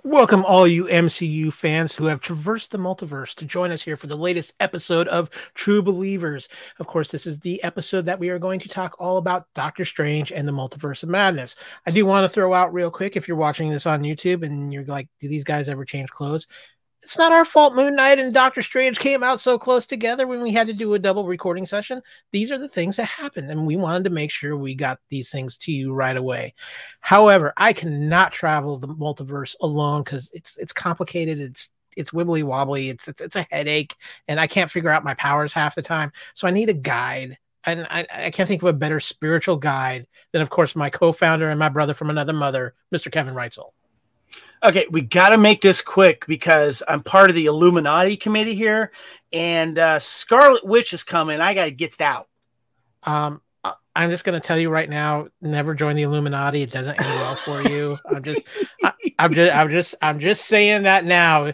Welcome all you MCU fans who have traversed the multiverse to join us here for the latest episode of True Believers. Of course, this is the episode that we are going to talk all about Doctor Strange and the Multiverse of Madness. I do want to throw out real quick, if you're watching this on YouTube and you're like, do these guys ever change clothes? It's not our fault Moon Knight and Doctor Strange came out so close together when we had to do a double recording session. These are the things that happened, and we wanted to make sure we got these things to you right away. However, I cannot travel the multiverse alone because it's complicated. It's wibbly wobbly. It's a headache, and I can't figure out my powers half the time. So I need a guide. And I can't think of a better spiritual guide than, of course, my co-founder and my brother from another mother, Mr. Kevin Reitzel. Okay, we got to make this quick because I'm part of the Illuminati committee here, and Scarlet Witch is coming. I got to get out. I'm just going to tell you right now, never join the Illuminati. It doesn't end well for you. I'm just saying that now.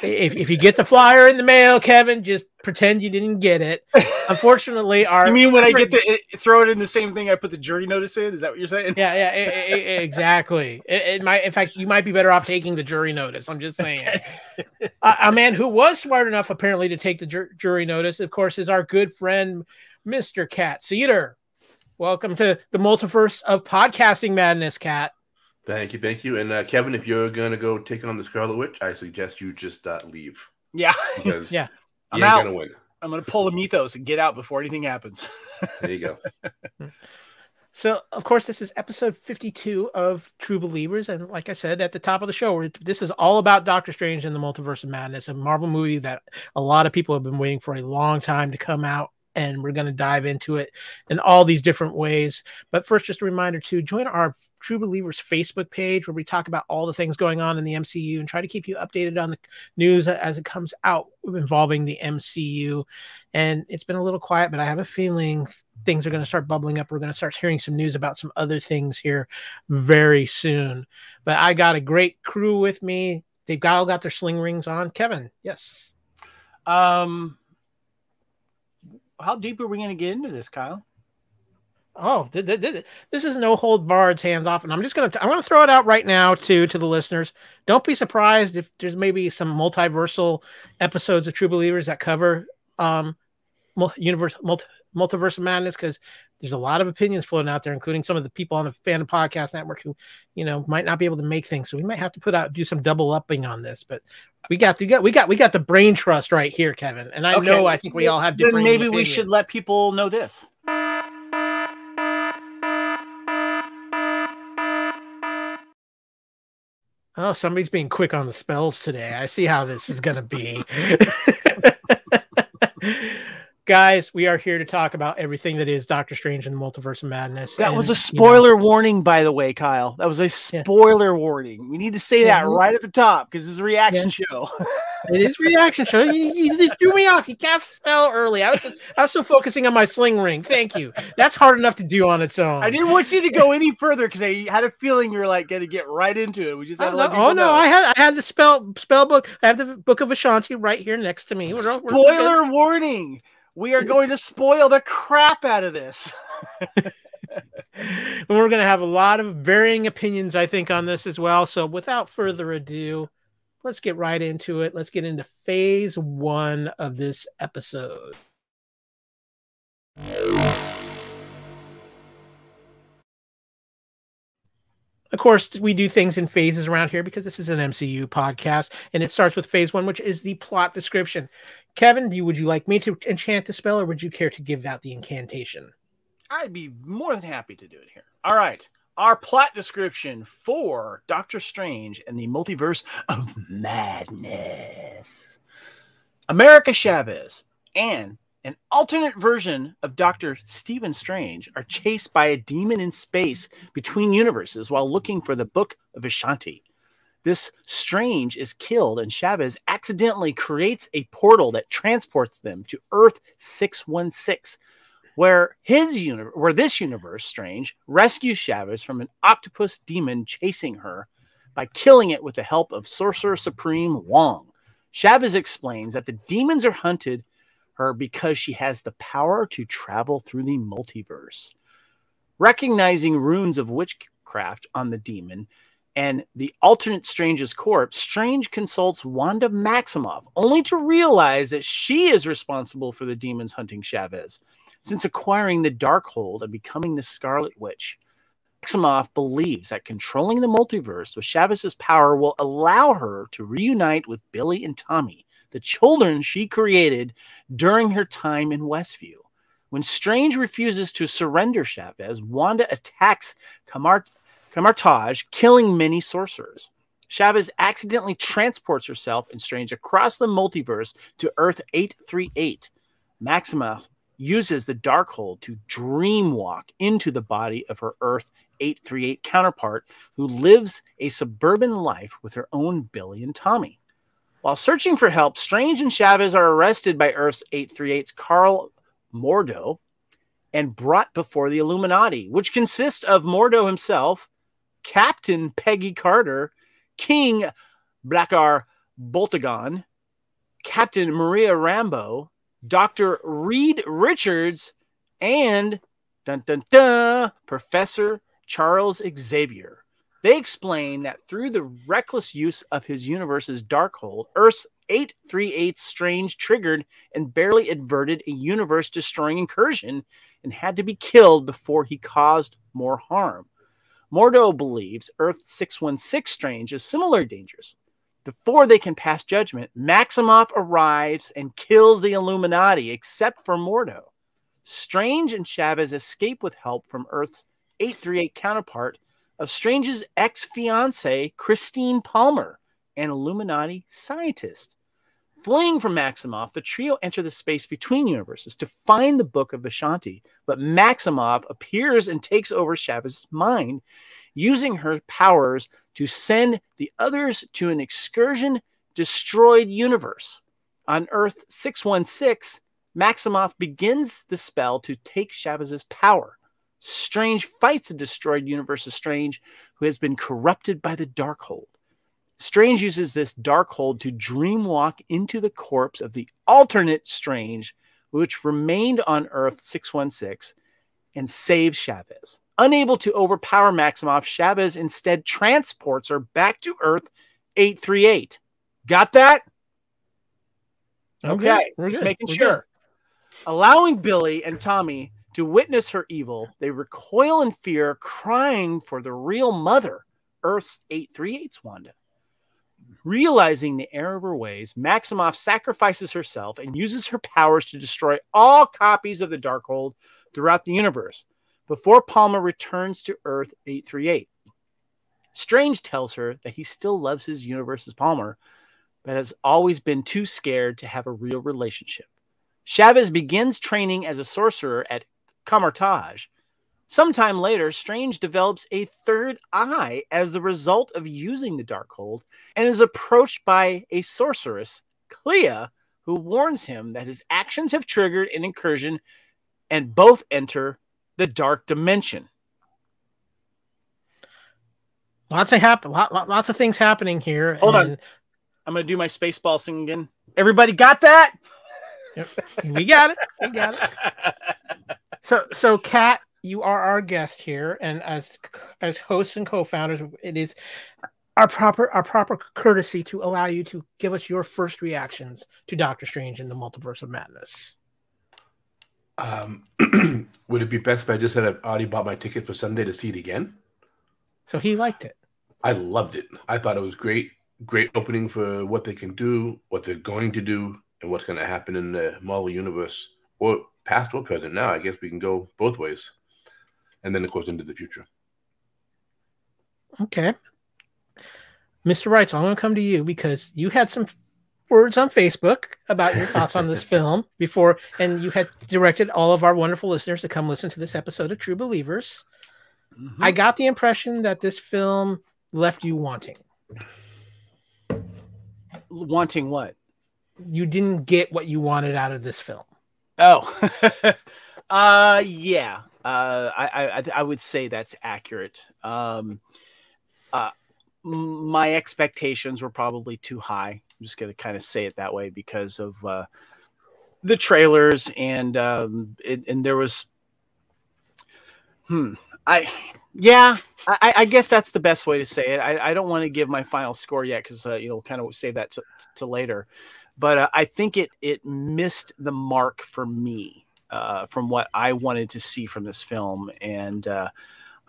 If you get the flyer in the mail, Kevin, just pretend you didn't get it. Unfortunately, you mean when I get to throw it in the same thing I put the jury notice in? Is that what you're saying? Yeah, exactly. It might, in fact, you might be better off taking the jury notice. I'm just saying. Okay. A man who was smart enough, apparently, to take the jury notice, of course, is our good friend, Mr. Cat Ceder. Welcome to the Multiverse of Podcasting Madness, Cat. Thank you. And Kevin, if you're going to go take on the Scarlet Witch, I suggest you just leave. Yeah. Because yeah. I'm out. Gonna win. I'm going to pull a mythos and get out before anything happens. There you go. So, of course, this is episode 52 of True Believers. And like I said at the top of the show, this is all about Doctor Strange and the Multiverse of Madness, a Marvel movie that a lot of people have been waiting for a long time to come out. And we're going to dive into it in all these different ways. But first, just a reminder to join our True Believers Facebook page where we talk about all the things going on in the MCU and try to keep you updated on the news as it comes out involving the MCU. And it's been a little quiet, but I have a feeling things are going to start bubbling up. We're going to start hearing some news about some other things here very soon. But I got a great crew with me. They've all got their sling rings on. Kevin, yes. How deep are we going to get into this, Kyle? Oh, this is no hold barred, hands off, and I'm going to throw it out right now to the listeners. Don't be surprised if there's maybe some multiversal episodes of True Believers that cover Multiverse of Madness, because there's a lot of opinions floating out there, including some of the people on the Fandom Podcast Network who, might not be able to make things. So we might have to do some double upping on this, but we got the brain trust right here, Kevin. And I think we all have different. Then maybe opinions. We should let people know this. Oh, somebody's being quick on the spells today. I see how this is going to be. Guys, we are here to talk about everything that is Doctor Strange and the Multiverse of Madness. That was a spoiler warning, by the way, Kyle. That was a spoiler warning. We need to say that right at the top because it's a reaction show. It is a reaction show. You just threw me off. You cast spell early. I was still focusing on my sling ring. Thank you. That's hard enough to do on its own. I didn't want you to go any further because I had a feeling you were like going to get right into it. We just had to let people know. I had the spell book. I have the Book of Ashanti right here next to me. Spoiler warning. We are going to spoil the crap out of this. And we're going to have a lot of varying opinions, I think, on this as well. So without further ado, let's get right into it. Let's get into phase 1 of this episode. Of course, we do things in phases around here because this is an MCU podcast, and it starts with phase 1, which is the plot description. Kevin, would you like me to enchant the spell, or would you care to give out the incantation? I'd be more than happy to do it here. All right. Our plot description for Doctor Strange and the Multiverse of Madness. America Chavez and an alternate version of Dr. Stephen Strange are chased by a demon in space between universes while looking for the Book of Ashanti. This Strange is killed, and Chavez accidentally creates a portal that transports them to Earth 616, where this universe, Strange, rescues Chavez from an octopus demon chasing her by killing it with the help of Sorcerer Supreme Wong. Chavez explains that the demons are hunted her because she has the power to travel through the multiverse. Recognizing runes of witchcraft on the demon and the alternate Strange's corpse, Strange consults Wanda Maximoff, only to realize that she is responsible for the demons hunting Chavez, since acquiring the Darkhold and becoming the Scarlet Witch. Maximoff believes that controlling the multiverse with Chavez's power will allow her to reunite with Billy and Tommy, the children she created during her time in Westview. When Strange refuses to surrender Chavez, Wanda attacks Camartage, killing many sorcerers. Chavez accidentally transports herself and Strange across the multiverse to Earth 838. Maximoff uses the Darkhold to dreamwalk into the body of her Earth 838 counterpart, who lives a suburban life with her own Billy and Tommy. While searching for help, Strange and Chavez are arrested by Earth 838's Carl Mordo and brought before the Illuminati, which consists of Mordo himself, Captain Peggy Carter, King Blackar Boltagon, Captain Maria Rambo, Dr. Reed Richards, and Professor Charles Xavier. They explain that through the reckless use of his universe's Darkhold, Earth 838 Strange triggered and barely averted a universe-destroying incursion and had to be killed before he caused more harm. Mordo believes Earth 616 Strange is similarly dangerous. Before they can pass judgment, Maximoff arrives and kills the Illuminati, except for Mordo. Strange and Chavez escape with help from Earth's 838 counterpart of Strange's ex-fiancée, Christine Palmer, an Illuminati scientist. Fleeing from Maximoff, the trio enter the space between universes to find the Book of Vishanti, but Maximoff appears and takes over Chavez's mind, using her powers to send the others to an excursion-destroyed universe. On Earth 616, Maximoff begins the spell to take Chavez's power. Strange fights a destroyed universe of Strange, who has been corrupted by the Darkhold. Strange uses this Darkhold to dreamwalk into the corpse of the alternate Strange, which remained on Earth 616, and saves Chavez. Unable to overpower Maximoff, Chavez instead transports her back to Earth 838. Got that? Okay, just making sure. Allowing Billy and Tommy to witness her evil, they recoil in fear, crying for the real mother, Earth 838's Wanda. Realizing the error of her ways, Maximoff sacrifices herself and uses her powers to destroy all copies of the Darkhold throughout the universe before Palmer returns to Earth 838. Strange tells her that he still loves his universe's Palmer, but has always been too scared to have a real relationship. Chavez begins training as a sorcerer at Camartage. Sometime later, Strange develops a third eye as the result of using the Darkhold and is approached by a sorceress, Clea, who warns him that his actions have triggered an incursion and both enter the dark dimension. Lots of things happening here. Hold on. I'm going to do my Spaceball sing again. Everybody got that? Yep. We got it. So Cat, you are our guest here, and as hosts and co-founders, it is our proper courtesy to allow you to give us your first reactions to Doctor Strange in the Multiverse of Madness. Would it be best if I just said I've already bought my ticket for Sunday to see it again? So he liked it. I loved it. I thought it was great. Great opening for what they can do, what they're going to do, and what's going to happen in the Marvel Universe, or past or present. Now, I guess we can go both ways. And then, of course, into the future. Okay. Mr. Wright, so I'm going to come to you because you had some words on Facebook about your thoughts on this film before, and you had directed all of our wonderful listeners to come listen to this episode of True Believers. Mm-hmm. I got the impression that this film left you wanting. Wanting what? You didn't get what you wanted out of this film. Oh, yeah. I would say that's accurate. My expectations were probably too high. I'm just going to kind of say it that way because of the trailers and there was, I I guess that's the best way to say it. I don't want to give my final score yet because kind of save that to later. But I think it missed the mark for me from what I wanted to see from this film, and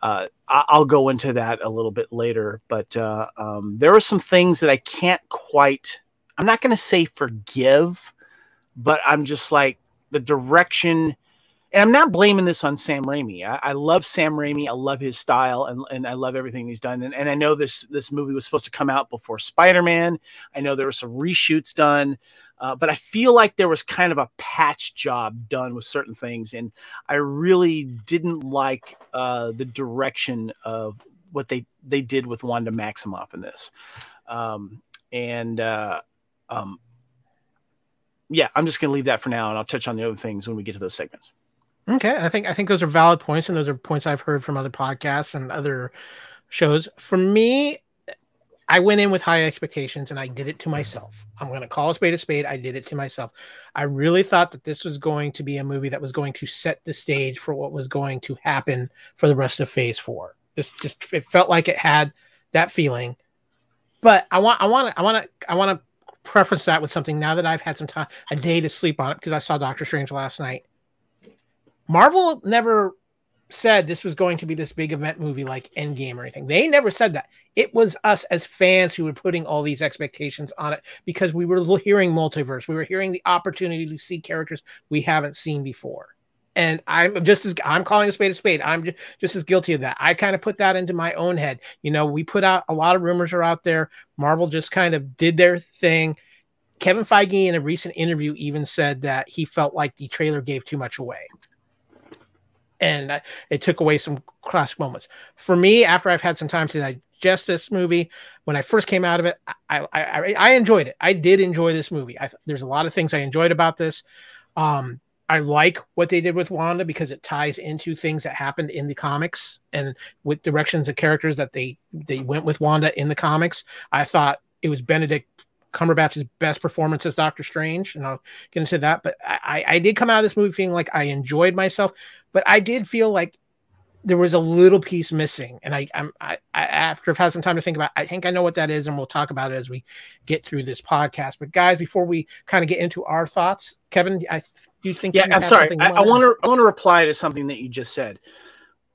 I'll go into that a little bit later. But there are some things that I can't quite. I'm not going to say forgive, but I'm just like the direction. And I'm not blaming this on Sam Raimi. I love Sam Raimi. I love his style, and I love everything he's done. And I know this movie was supposed to come out before Spider-Man. I know there were some reshoots done, but I feel like there was kind of a patch job done with certain things. And I really didn't like the direction of what they did with Wanda Maximoff in this. Yeah, I'm just going to leave that for now, and I'll touch on the other things when we get to those segments. Okay, I think those are valid points, and those are points I've heard from other podcasts and other shows. For me, I went in with high expectations, and I did it to myself. I'm going to call a spade a spade. I did it to myself. I really thought that this was going to be a movie that was going to set the stage for what was going to happen for the rest of Phase 4. It felt like it had that feeling. But I want to preference that with something now that I've had some time, a day to sleep on it, because I saw Doctor Strange last night. Marvel never said this was going to be this big event movie like Endgame or anything. They never said that. It was us as fans who were putting all these expectations on it because we were hearing multiverse. We were hearing the opportunity to see characters we haven't seen before. And I'm calling a spade. I'm just as guilty of that. I kind of put that into my own head. We put out a lot of rumors are out there. Marvel just kind of did their thing. Kevin Feige in a recent interview even said that he felt like the trailer gave too much away. And it took away some classic moments. For me, after I've had some time to digest this movie, when I first came out of it, I enjoyed it. I did enjoy this movie. There's a lot of things I enjoyed about this. I like what they did with Wanda because it ties into things that happened in the comics and with directions of characters that they went with Wanda in the comics. I thought it was Benedict Cumberbatch's best performance as Doctor Strange, and I'll get into that. But I did come out of this movie feeling like I enjoyed myself, but I did feel like there was a little piece missing. And I after I've had some time to think about it, I think I know what that is, and we'll talk about it as we get through this podcast. But guys, before we kind of get into our thoughts, Kevin, do you think? Yeah, I'm sorry. I want to reply to something that you just said.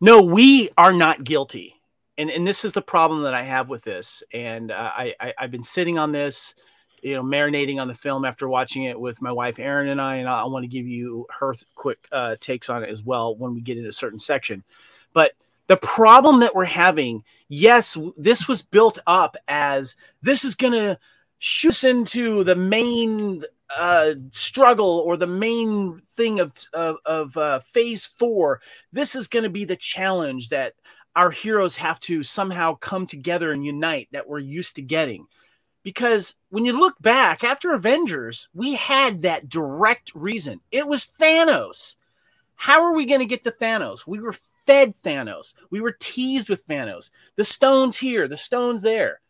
No, we are not guilty. And this is the problem that I have with this. And I've been sitting on this, marinating on the film after watching it with my wife, Erin, and I want to give you her quick takes on it as well when we get into a certain section. But the problem that we're having, yes, this was built up as this is going to shoot us into the main struggle or the main thing of Phase 4. This is going to be the challenge that our heroes have to somehow come together and unite that we're used to getting. Because when you look back after Avengers, we had that direct reason. It was Thanos. How are we going to get to Thanos? We were fed Thanos. We were teased with Thanos. The stones here, the stones there.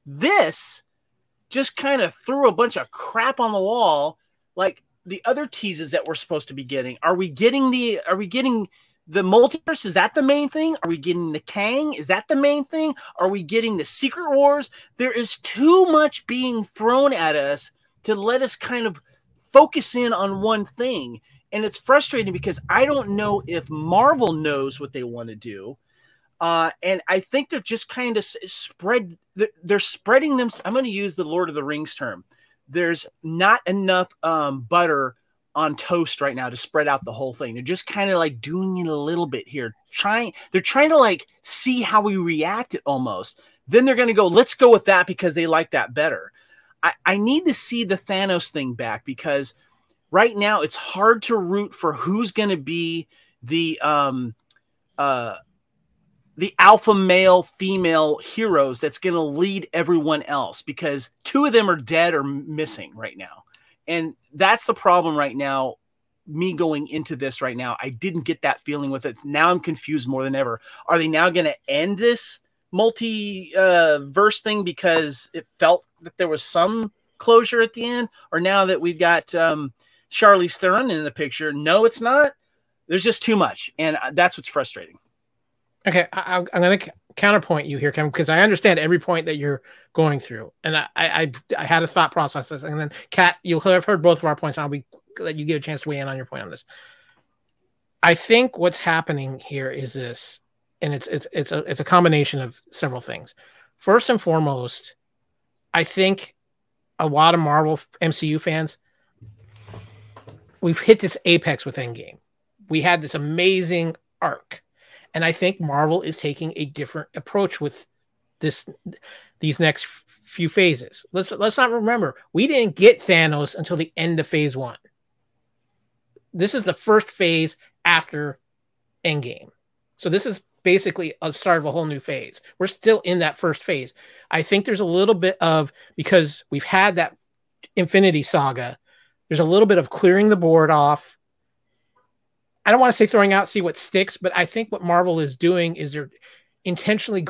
This just kind of threw a bunch of crap on the wall, like the other teases that we're supposed to be getting. Are we getting the multiverse? Is that the main thing? Are we getting the Kang? Is that the main thing? Are we getting the Secret Wars? There is too much being thrown at us to let us kind of focus in on one thing. And it's frustrating because I don't know if Marvel knows what they want to do. And I think they're just kind of they're spreading them. I'm going to use the Lord of the Rings term. There's not enough butter on toast right now to spread out the whole thing. They're just kind of like doing it a little bit here. They're trying to like see how we react it almost. Then they're going to go, let's go with that because they like that better. I need to see the Thanos thing back because right now it's hard to root for who's going to be the alpha male female heroes that's going to lead everyone else because two of them are dead or missing right now. And that's the problem right now. Me going into this right now, I didn't get that feeling with it. Now I'm confused more than ever. Are they now going to end this multiverse thing because it felt that there was some closure at the end? Or now that we've got Charlize Theron in the picture, no, it's not. There's just too much. And that's what's frustrating. Okay, I'm going to counterpoint you here, Kevin, because I understand every point that you're going through, and I had a thought process, and then Kat, you'll have heard both of our points, and I'll let you get a chance to weigh in on your point on this. I think what's happening here is this, and it's a combination of several things. First and foremost, I think a lot of Marvel MCU fans, we've hit this apex with Endgame. We had this amazing arc. And I think Marvel is taking a different approach with these next few phases. Let's not remember, we didn't get Thanos until the end of phase 1. This is the first phase after Endgame. So this is basically a start of a whole new phase. We're still in that first phase. I think there's a little bit of, because we've had that Infinity Saga, there's a little bit of clearing the board off. I don't want to say throwing out, see what sticks, but I think what Marvel is doing is they're intentionally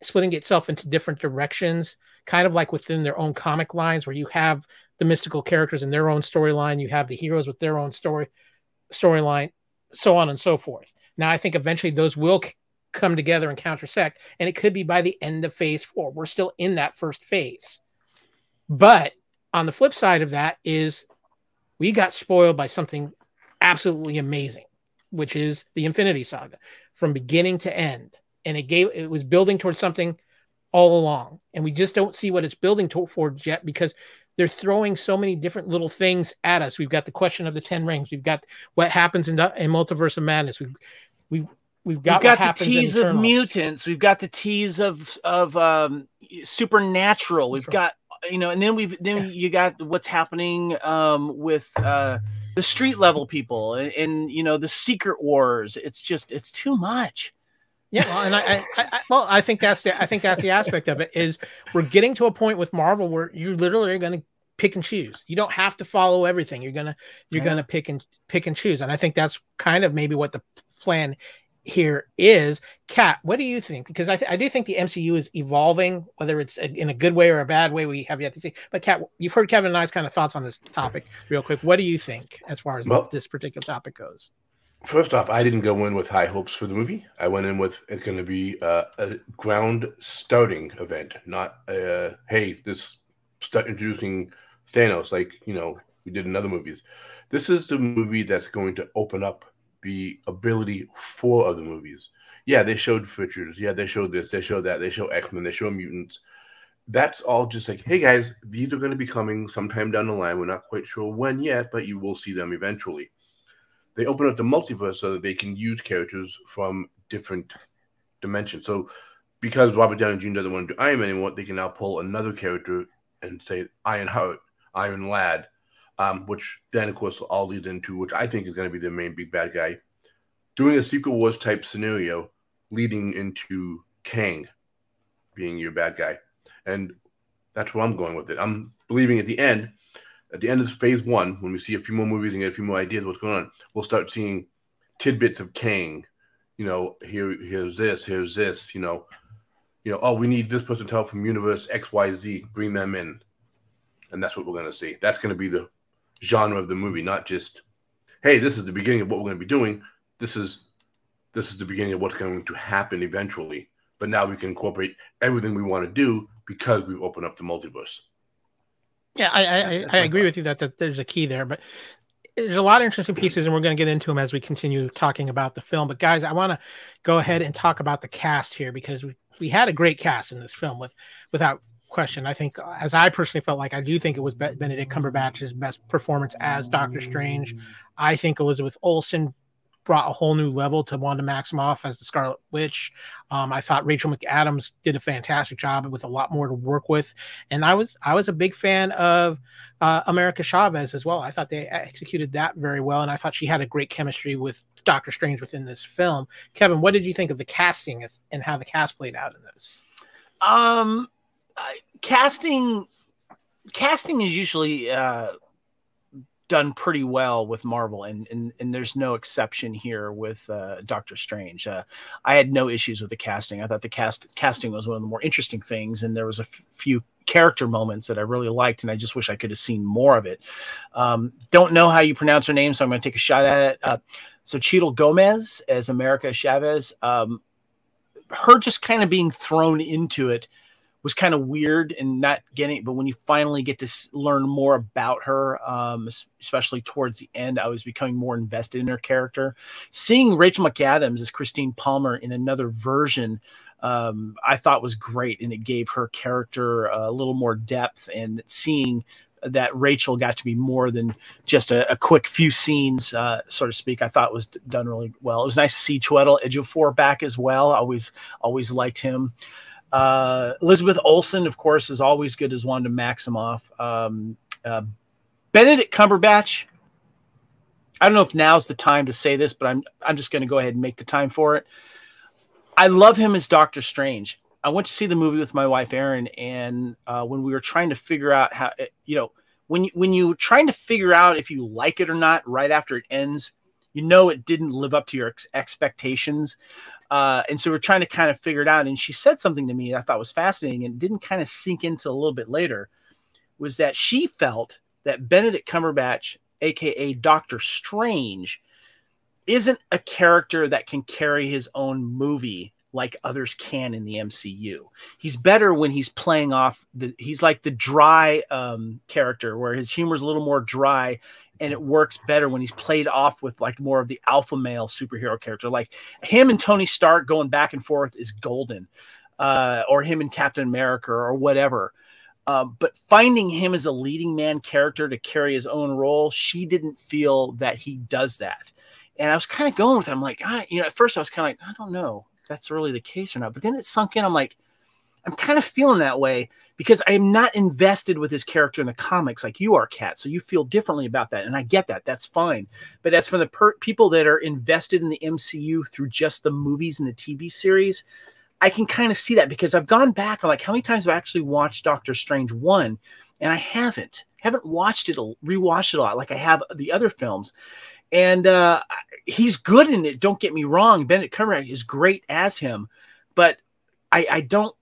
splitting itself into different directions, kind of like within their own comic lines, where you have the mystical characters in their own storyline, you have the heroes with their own storyline, so on and so forth. Now, I think eventually those will come together and countersect, and it could be by the end of phase 4. We're still in that first phase. But on the flip side of that is we got spoiled by something absolutely amazing, which is the Infinity Saga from beginning to end. And it was building towards something all along. And we just don't see what it's building towards yet, because they're throwing so many different little things at us. We've got the question of the 10 rings. We've got what happens in Multiverse of Madness. We've got the tease of mutants. We've got the tease of supernatural. We've got, and then you got what's happening with the street level people and the secret wars. It's too much. Yeah, well, and I think that's the aspect of it, is we're getting to a point with Marvel where you literally are going to pick and choose. You don't have to follow everything. You're gonna pick and choose, and I think that's kind of maybe what the plan here is. Kat, what do you think? Because I do think the MCU is evolving, whether it's in a good way or a bad way, we have yet to see. But Kat, you've heard Kevin and I's kind of thoughts on this topic real quick. What do you think as far as this particular topic goes? First off, I didn't go in with high hopes for the movie. I went in with it's going to be a ground starting event, not start introducing Thanos like we did in other movies. This is the movie that's going to open up the ability for other movies. Yeah, they showed features. Yeah, they showed this, they showed that, they show X-Men, they show mutants. That's all just like, hey guys, these are going to be coming sometime down the line. We're not quite sure when yet, but you will see them eventually. They open up the multiverse so that they can use characters from different dimensions. So because Robert Downey Jr. doesn't want to do Iron Man anymore, they can now pull another character and say Ironheart, Iron Lad, which then, of course, all leads into, which I think is going to be the main big bad guy, doing a Secret Wars type scenario leading into Kang being your bad guy. And that's where I'm going with it. I'm believing at the end of phase 1, when we see a few more movies and get a few more ideas of what's going on, we'll start seeing tidbits of Kang. Here's this, oh, we need this person to help from universe XYZ, bring them in. And that's what we're going to see. That's going to be the genre of the movie, not just, hey, this is the beginning of what we're going to be doing. This is the beginning of what's going to happen eventually. But now we can incorporate everything we want to do because we've opened up the multiverse. Yeah, I agree with you that there's a key there, but there's a lot of interesting pieces, and we're going to get into them as we continue talking about the film. But guys, I want to go ahead and talk about the cast here, because we had a great cast in this film without question. I think, as I personally felt like, I do think it was Benedict Cumberbatch's best performance as Doctor Strange. I think Elizabeth Olsen brought a whole new level to Wanda Maximoff as the Scarlet Witch. I thought Rachel McAdams did a fantastic job with a lot more to work with. And I was a big fan of America Chavez as well. I thought they executed that very well. And I thought she had a great chemistry with Doctor Strange within this film. Kevin, what did you think of the casting and how the cast played out in this? Casting is usually done pretty well with Marvel, and there's no exception here with Doctor Strange. I had no issues with the casting. I thought the casting was one of the more interesting things, and there was a few character moments that I really liked, and I just wish I could have seen more of it. Don't know how you pronounce her name, so I'm going to take a shot at it. So Cheadle Gomez as America Chavez. her just kind of being thrown into it was kind of weird and not getting it. But when you finally get to learn more about her, especially towards the end, I was becoming more invested in her character. Seeing Rachel McAdams as Christine Palmer in another version, I thought was great. And it gave her character a little more depth, and seeing that Rachel got to be more than just a quick few scenes, so to speak, I thought was done really well. It was nice to see Chiwetel Ejiofor back as well. I always liked him. Elizabeth Olsen, of course, is always good as Wanda Maximoff. Benedict Cumberbatch, I don't know if now's the time to say this, but I'm just going to go ahead and make the time for it. I love him as Doctor Strange. I went to see the movie with my wife, Erin, and when we were trying to figure out how, when you're trying to figure out if you like it or not right after it ends, it didn't live up to your expectations. And so we're trying to kind of figure it out. And she said something to me that I thought was fascinating and didn't kind of sink into a little bit later, was that she felt that Benedict Cumberbatch, aka Doctor Strange, isn't a character that can carry his own movie like others can in the MCU. He's better when he's playing off he's like the dry character, where his humor is a little more dry, and it works better when he's played off with like more of the alpha male superhero character. Like him and Tony Stark going back and forth is golden, or him and Captain America or whatever. But finding him as a leading man character to carry his own role, she didn't feel that he does that. And I was kind of going with it. I'm like, at first I was kind of like, I don't know if that's really the case or not. But then it sunk in. I'm like, I'm kind of feeling that way because I am not invested with his character in the comics like you are, Kat. So you feel differently about that. And I get that. That's fine. But as for the people that are invested in the MCU through just the movies and the TV series, I can kind of see that, because I've gone back. I'm like, how many times have I actually watched Doctor Strange 1? And I haven't watched it, rewatched it a lot like I have the other films. And he's good in it. Don't get me wrong. Benedict Cumberbatch is great as him, but I don't,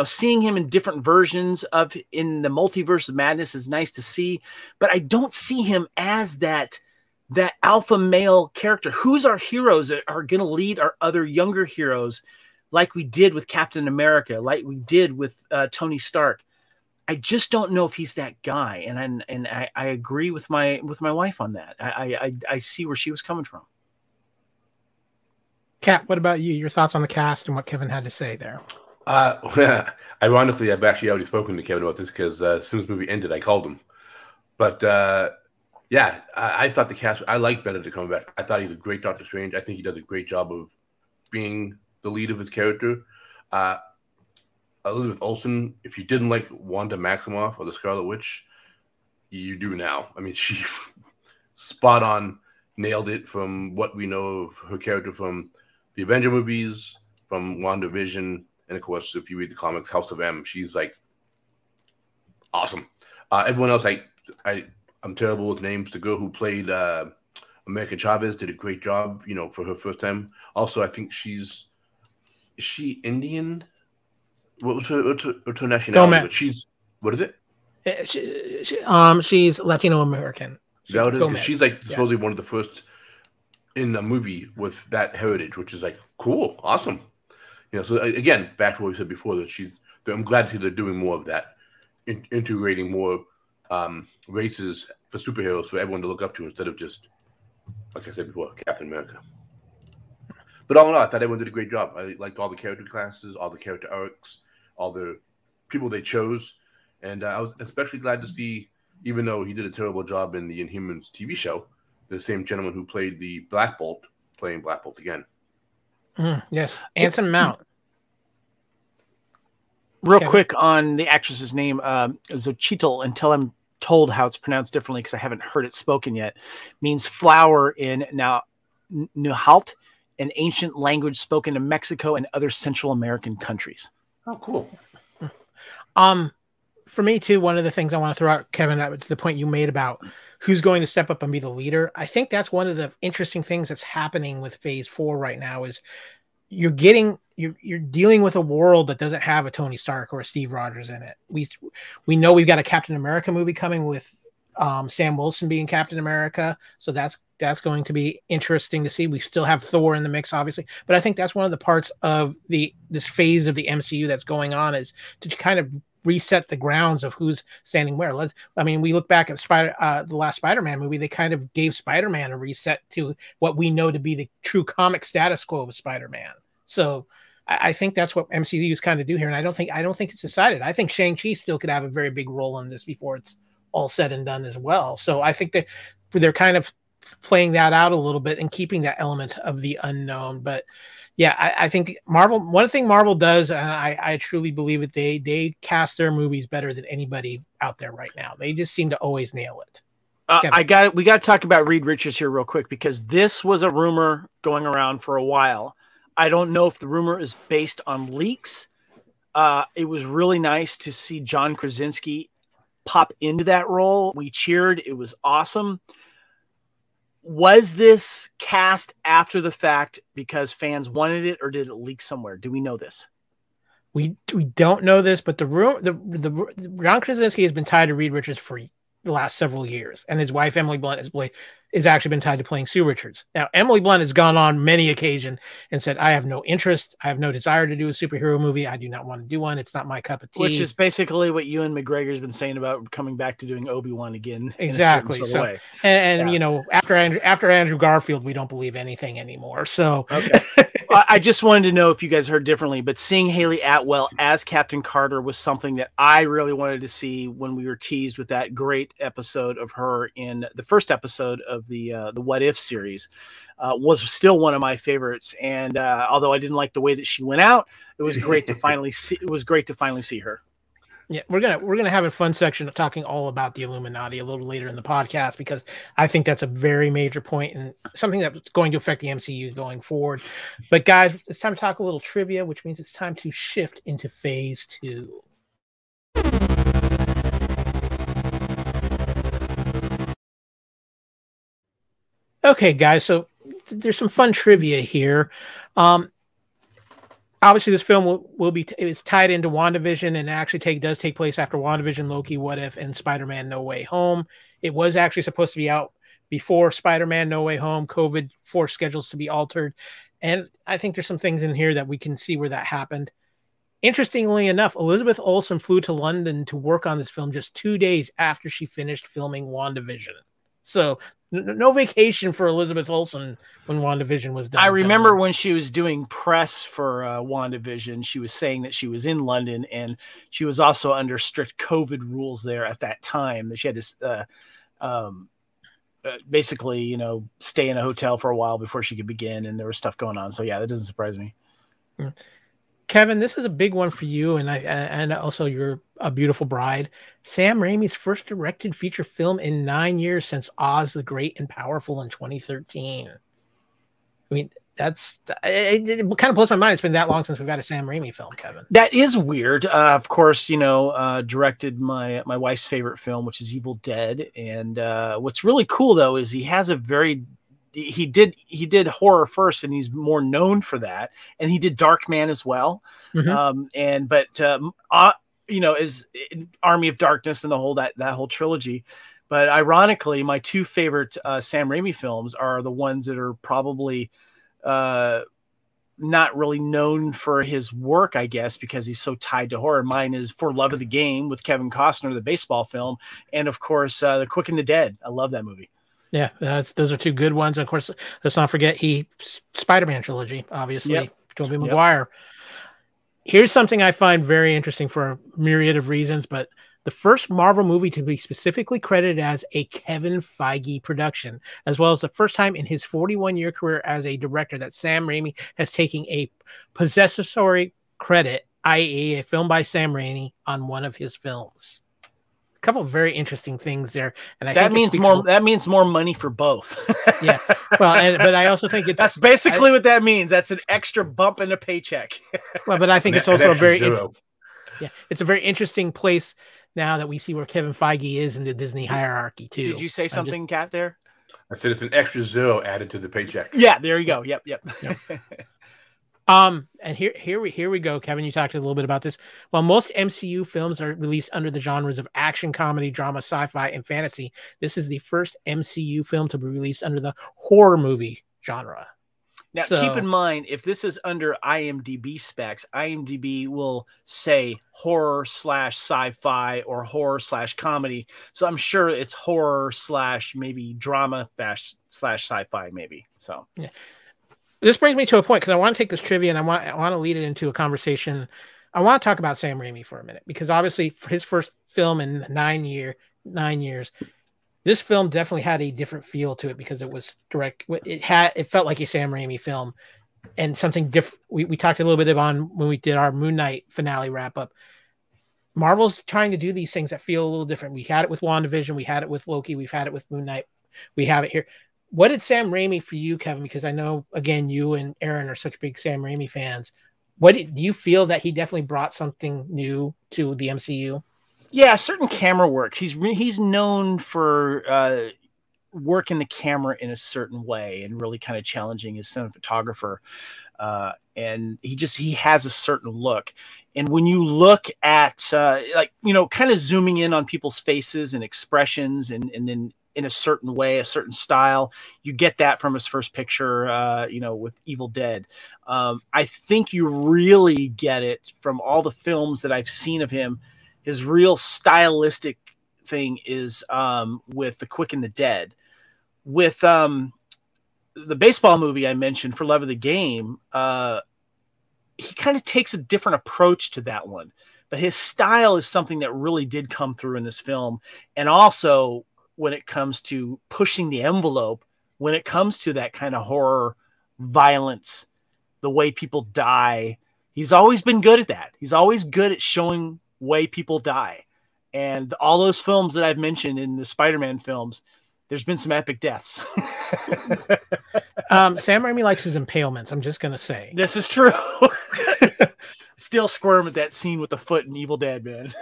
seeing him in different versions in the Multiverse of Madness is nice to see, but I don't see him as that alpha male character. Who's our heroes that are going to lead our other younger heroes, like we did with Captain America, like we did with Tony Stark? I just don't know if he's that guy, and I agree with my wife on that. I see where she was coming from. Kat, what about you? Your thoughts on the cast and what Kevin had to say there? Ironically, I've actually already spoken to Kevin about this, because as soon as the movie ended, I called him. But I thought the cast. I like Benedict Cumberbatch. I thought he was a great Doctor Strange. I think he does a great job of being the lead of his character. Elizabeth Olsen, if you didn't like Wanda Maximoff or the Scarlet Witch, you do now. I mean, she spot on nailed it from what we know of her character from the Avenger movies, from WandaVision, and of course, if you read the comics, House of M, she's like awesome. Everyone else, I'm terrible with names. The girl who played America Chavez did a great job, for her first time. Also, I think is she Indian? What was her nationality? But what is it? She's Latino American. She's like supposedly one of the first in a movie with that heritage, which is like cool, awesome. So again, back to what we said before, that I'm glad to see they're doing more of that, integrating more races for superheroes for everyone to look up to, instead of just, like I said before, Captain America. But all in all, I thought everyone did a great job. I liked all the character classes, all the character arcs, all the people they chose. And I was especially glad to see, even though he did a terrible job in the Inhumans TV show, the same gentleman who played the Black Bolt playing Black Bolt again. Yes, Anson Mount. Real quick on the actress's name, Xochitl, until I'm told how it's pronounced differently because I haven't heard it spoken yet, means flower in Nahuatl, an ancient language spoken in Mexico and other Central American countries. Oh, cool. For me too, one of the things I want to throw out, Kevin, to the point you made about who's going to step up and be the leader. I think that's one of the interesting things that's happening with Phase 4 right now is you're dealing with a world that doesn't have a Tony Stark or a Steve Rogers in it. We know we've got a Captain America movie coming with Sam Wilson being Captain America. So that's going to be interesting to see. We still have Thor in the mix, obviously, but I think that's one of the parts of this phase of the MCU that's going on, is to kind of reset the grounds of who's standing where. We look back at the last Spider-Man movie. They kind of gave Spider-Man a reset to what we know to be the true comic status quo of Spider-Man. So I think that's what MCU is kind of do here, and I don't think it's decided. I think Shang-Chi still could have a very big role in this before it's all said and done as well. So I think that they're kind of playing that out a little bit and keeping that element of the unknown. But yeah, I think one thing Marvel does, and I truly believe it, they cast their movies better than anybody out there right now. They just seem to always nail it. We got to talk about Reed Richards here real quick, because this was a rumor going around for a while. I don't know if the rumor is based on leaks. It was really nice to see John Krasinski pop into that role. We cheered. It was awesome. Was this cast after the fact because fans wanted it, or did it leak somewhere? Do we know this? We don't know this, but the John Krasinski has been tied to Reed Richards for the last several years, and his wife Emily Blunt has actually been tied to playing Sue Richards. Now, Emily Blunt has gone on many occasions and said, "I have no interest. I have no desire to do a superhero movie. I do not want to do one. It's not my cup of tea." Which is basically what Ewan McGregor's been saying about coming back to doing Obi-Wan again. Exactly. In a certain sort of way. And yeah. After Andrew Garfield, we don't believe anything anymore. So okay. I just wanted to know if you guys heard differently, but seeing Haley Atwell as Captain Carter was something that I really wanted to see when we were teased with that great episode of her in the first episode of the What If series. Was still one of my favorites, and although I didn't like the way that she went out, it was great to finally see. It was great to finally see her. Yeah, we're gonna have a fun section of talking all about the Illuminati a little later in the podcast, because I think that's a very major point and something that's going to affect the MCU going forward. But guys, it's time to talk a little trivia, which means it's time to shift into phase 2. Okay, guys, so there's some fun trivia here. Obviously, this film is tied into WandaVision, and actually does take place after WandaVision, Loki, What If, and Spider-Man No Way Home. It was actually supposed to be out before Spider-Man No Way Home. COVID forced schedules to be altered, and I think there's some things in here that we can see where that happened. Interestingly enough, Elizabeth Olsen flew to London to work on this film just 2 days after she finished filming WandaVision. So no vacation for Elizabeth Olsen when WandaVision was done. I remember when she was doing press for WandaVision, she was saying that she was in London, and she was also under strict COVID rules there at that time, that she had to basically, stay in a hotel for a while before she could begin, and there was stuff going on. So yeah, that doesn't surprise me. Kevin, this is a big one for you, and also you're a beautiful bride. Sam Raimi's first directed feature film in 9 years since Oz the Great and Powerful in 2013. I mean, it kind of blows my mind. It's been that long since we've had a Sam Raimi film, Kevin. That is weird. Of course, directed my wife's favorite film, which is Evil Dead. And what's really cool though is he has he did horror first, and he's more known for that. And he did Darkman as well. Mm-hmm. Is Army of Darkness and that whole trilogy. But ironically, my two favorite Sam Raimi films are the ones that are probably not really known for his work, I guess, because he's so tied to horror. Mine is For Love of the Game with Kevin Costner, the baseball film, and of course, The Quick and the Dead. I love that movie. Yeah, those are two good ones. And of course, let's not forget Spider-Man trilogy, obviously. Yep. Tobey Maguire. Yep. Here's something I find very interesting for a myriad of reasons, but the first Marvel movie to be specifically credited as a Kevin Feige production, as well as the first time in his 41-year career as a director that Sam Raimi has taken a possessory credit, i.e. a film by Sam Raimi, on one of his films. A couple of very interesting things there, and that means more money for both. Yeah, well, but I also think that's basically what that means. That's an extra bump in a paycheck. Well, but I think it's also it's a very interesting place now that we see where Kevin Feige is in the Disney hierarchy too. Did you say something, Kat? There, I said it's an extra zero added to the paycheck. Yeah, there you go. Yep. And here we go, Kevin. You talked a little bit about this. While most MCU films are released under the genres of action, comedy, drama, sci-fi, and fantasy, this is the first MCU film to be released under the horror movie genre. Now, keep in mind, if this is under IMDb specs, IMDb will say horror / sci-fi or horror / comedy. So I'm sure it's horror / maybe drama / sci-fi, maybe. So yeah. This brings me to a point because I want to take this trivia and I want to lead it into a conversation. I want to talk about Sam Raimi for a minute because obviously for his first film in 9 years, this film definitely had a different feel to it because it was direct. It felt like a Sam Raimi film and something different. We talked a little bit about when we did our Moon Knight finale wrap up. Marvel's trying to do these things that feel a little different. We had it with WandaVision. We had it with Loki. We've had it with Moon Knight. We have it here. What did Sam Raimi for you, Kevin? Because I know, again, you and Aaron are such big Sam Raimi fans. Do you feel that he definitely brought something new to the MCU? Yeah, certain camera works. He's known for working the camera in a certain way and really kind of challenging his cinematographer. And he has a certain look. And when you look at kind of zooming in on people's faces and expressions and then in a certain way, a certain style, you get that from his first picture, with Evil Dead. I think you really get it from all the films that I've seen of him. His real stylistic thing is with The Quick and the Dead. With the baseball movie I mentioned, For Love of the Game, he kind of takes a different approach to that one. But his style is something that really did come through in this film. And also when it comes to pushing the envelope, when it comes to that kind of horror, violence, the way people die, he's always been good at that. He's always good at showing way people die. And all those films that I've mentioned in the Spider-Man films, there's been some epic deaths. Sam Raimi likes his impalements. I'm just going to say. This is true. Still squirm at that scene with the foot in Evil Dead, man.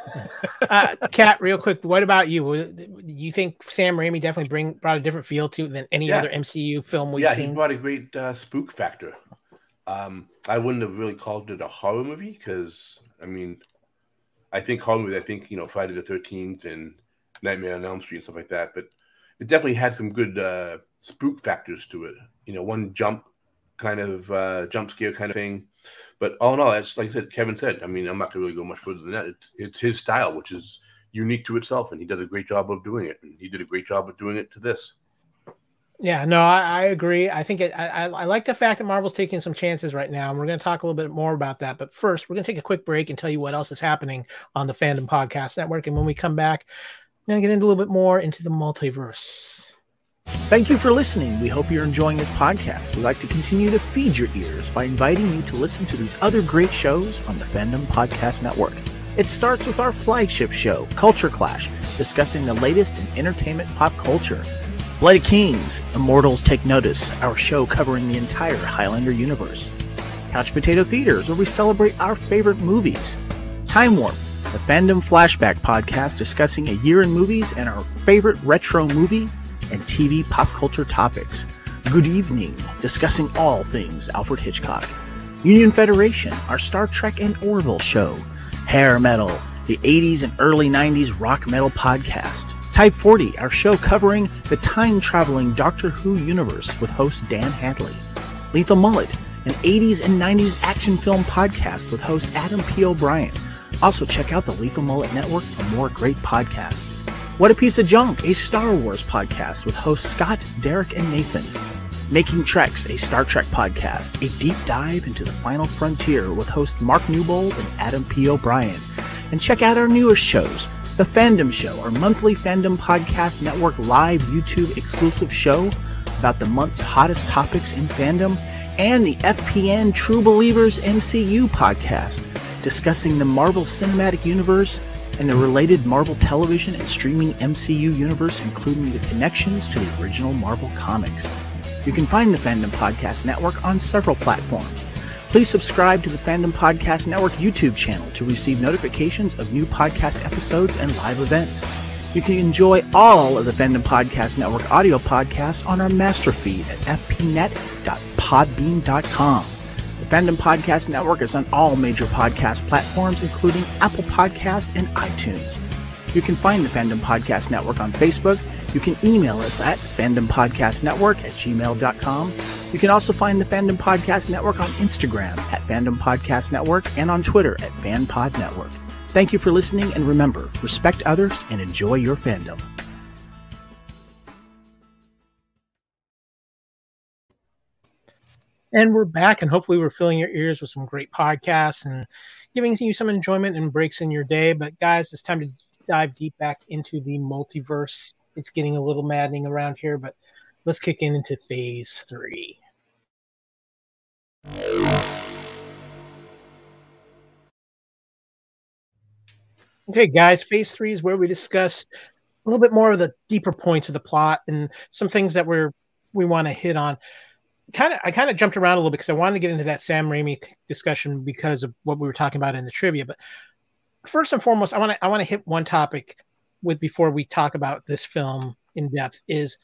Kat, real quick, what about you? Do you think Sam Raimi definitely brought a different feel to it than any other MCU film we've seen? Yeah, he brought a great spook factor. I wouldn't have really called it a horror movie because, I think horror movie, Friday the 13th and Nightmare on Elm Street and stuff like that. But it definitely had some good spook factors to it. One jump scare kind of thing. But all in all, that's like I said, Kevin said. I'm not going to really go much further than that. It's his style, which is unique to itself, and he does a great job of doing it. And he did a great job of doing it to this. Yeah, no, I agree. I think I like the fact that Marvel's taking some chances right now, and we're going to talk a little bit more about that. But first, we're going to take a quick break and tell you what else is happening on the Fandom Podcast Network. And when we come back, we're going to get into a little bit more into the multiverse. Thank you for listening. We hope you're enjoying this podcast. We'd like to continue to feed your ears by inviting you to listen to these other great shows on the Fandom Podcast Network. It starts with our flagship show, Culture Clash, discussing the latest in entertainment pop culture. Blade of Kings, Immortals Take Notice, our show covering the entire Highlander universe. Couch Potato Theaters, where we celebrate our favorite movies. Time Warp, the Fandom Flashback podcast discussing a year in movies and our favorite retro movie and TV pop culture topics. Good Evening, discussing all things Alfred Hitchcock. Union Federation, our Star Trek and Orville show. Hair Metal, the 80s and early 90s rock metal podcast. Type 40, our show covering the time-traveling Doctor Who universe with host Dan Hadley. Lethal Mullet, an 80s and 90s action film podcast with host Adam P. O'Brien. Also check out the Lethal Mullet Network for more great podcasts. What a Piece of Junk, a Star Wars podcast with hosts Scott, Derek, and Nathan. Making Treks, a Star Trek podcast, a deep dive into the final frontier with host Mark Newbold and Adam P. O'Brien. And check out our newest shows, The Fandom Show, our monthly Fandom Podcast Network live YouTube exclusive show about the month's hottest topics in fandom, and the FPN True Believers MCU podcast, discussing the Marvel Cinematic Universe and the related Marvel television and streaming MCU universe, including the connections to the original Marvel comics. You can find the Fandom Podcast Network on several platforms. Please subscribe to the Fandom Podcast Network YouTube channel to receive notifications of new podcast episodes and live events. You can enjoy all of the Fandom Podcast Network audio podcasts on our master feed at fpnet.podbean.com. The Fandom Podcast Network is on all major podcast platforms, including Apple Podcast and iTunes. You can find the Fandom Podcast Network on Facebook. You can email us at fandompodcastnetwork@gmail.com. You can also find the Fandom Podcast Network on Instagram at Fandom Podcast Network and on Twitter at FanPod Network. Thank you for listening, and remember, respect others and enjoy your fandom. And we're back, and hopefully we're filling your ears with some great podcasts and giving you some enjoyment and breaks in your day. But guys, it's time to dive deep back into the multiverse. It's getting a little maddening around here, but let's kick into phase 3. Okay, guys, phase 3 is where we discuss a little bit more of the deeper points of the plot and some things that we want to hit on. I kind of jumped around a little bit because I wanted to get into that Sam Raimi discussion because of what we were talking about in the trivia. But first and foremost, I want to hit one topic before we talk about this film in depth. Is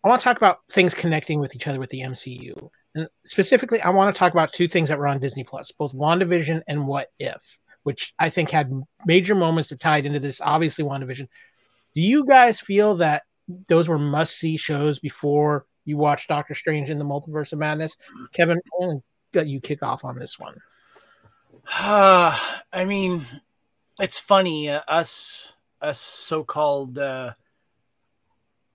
I want to talk about things connecting with each other with the MCU, and specifically, I want to talk about 2 things that were on Disney Plus, both WandaVision and What If, which I think had major moments that tied into this. Obviously, WandaVision. Do you guys feel that those were must-see shows before you watch Doctor Strange in the Multiverse of Madness? Kevin, I'm going to let you kick off on this one. I mean, it's funny, us so-called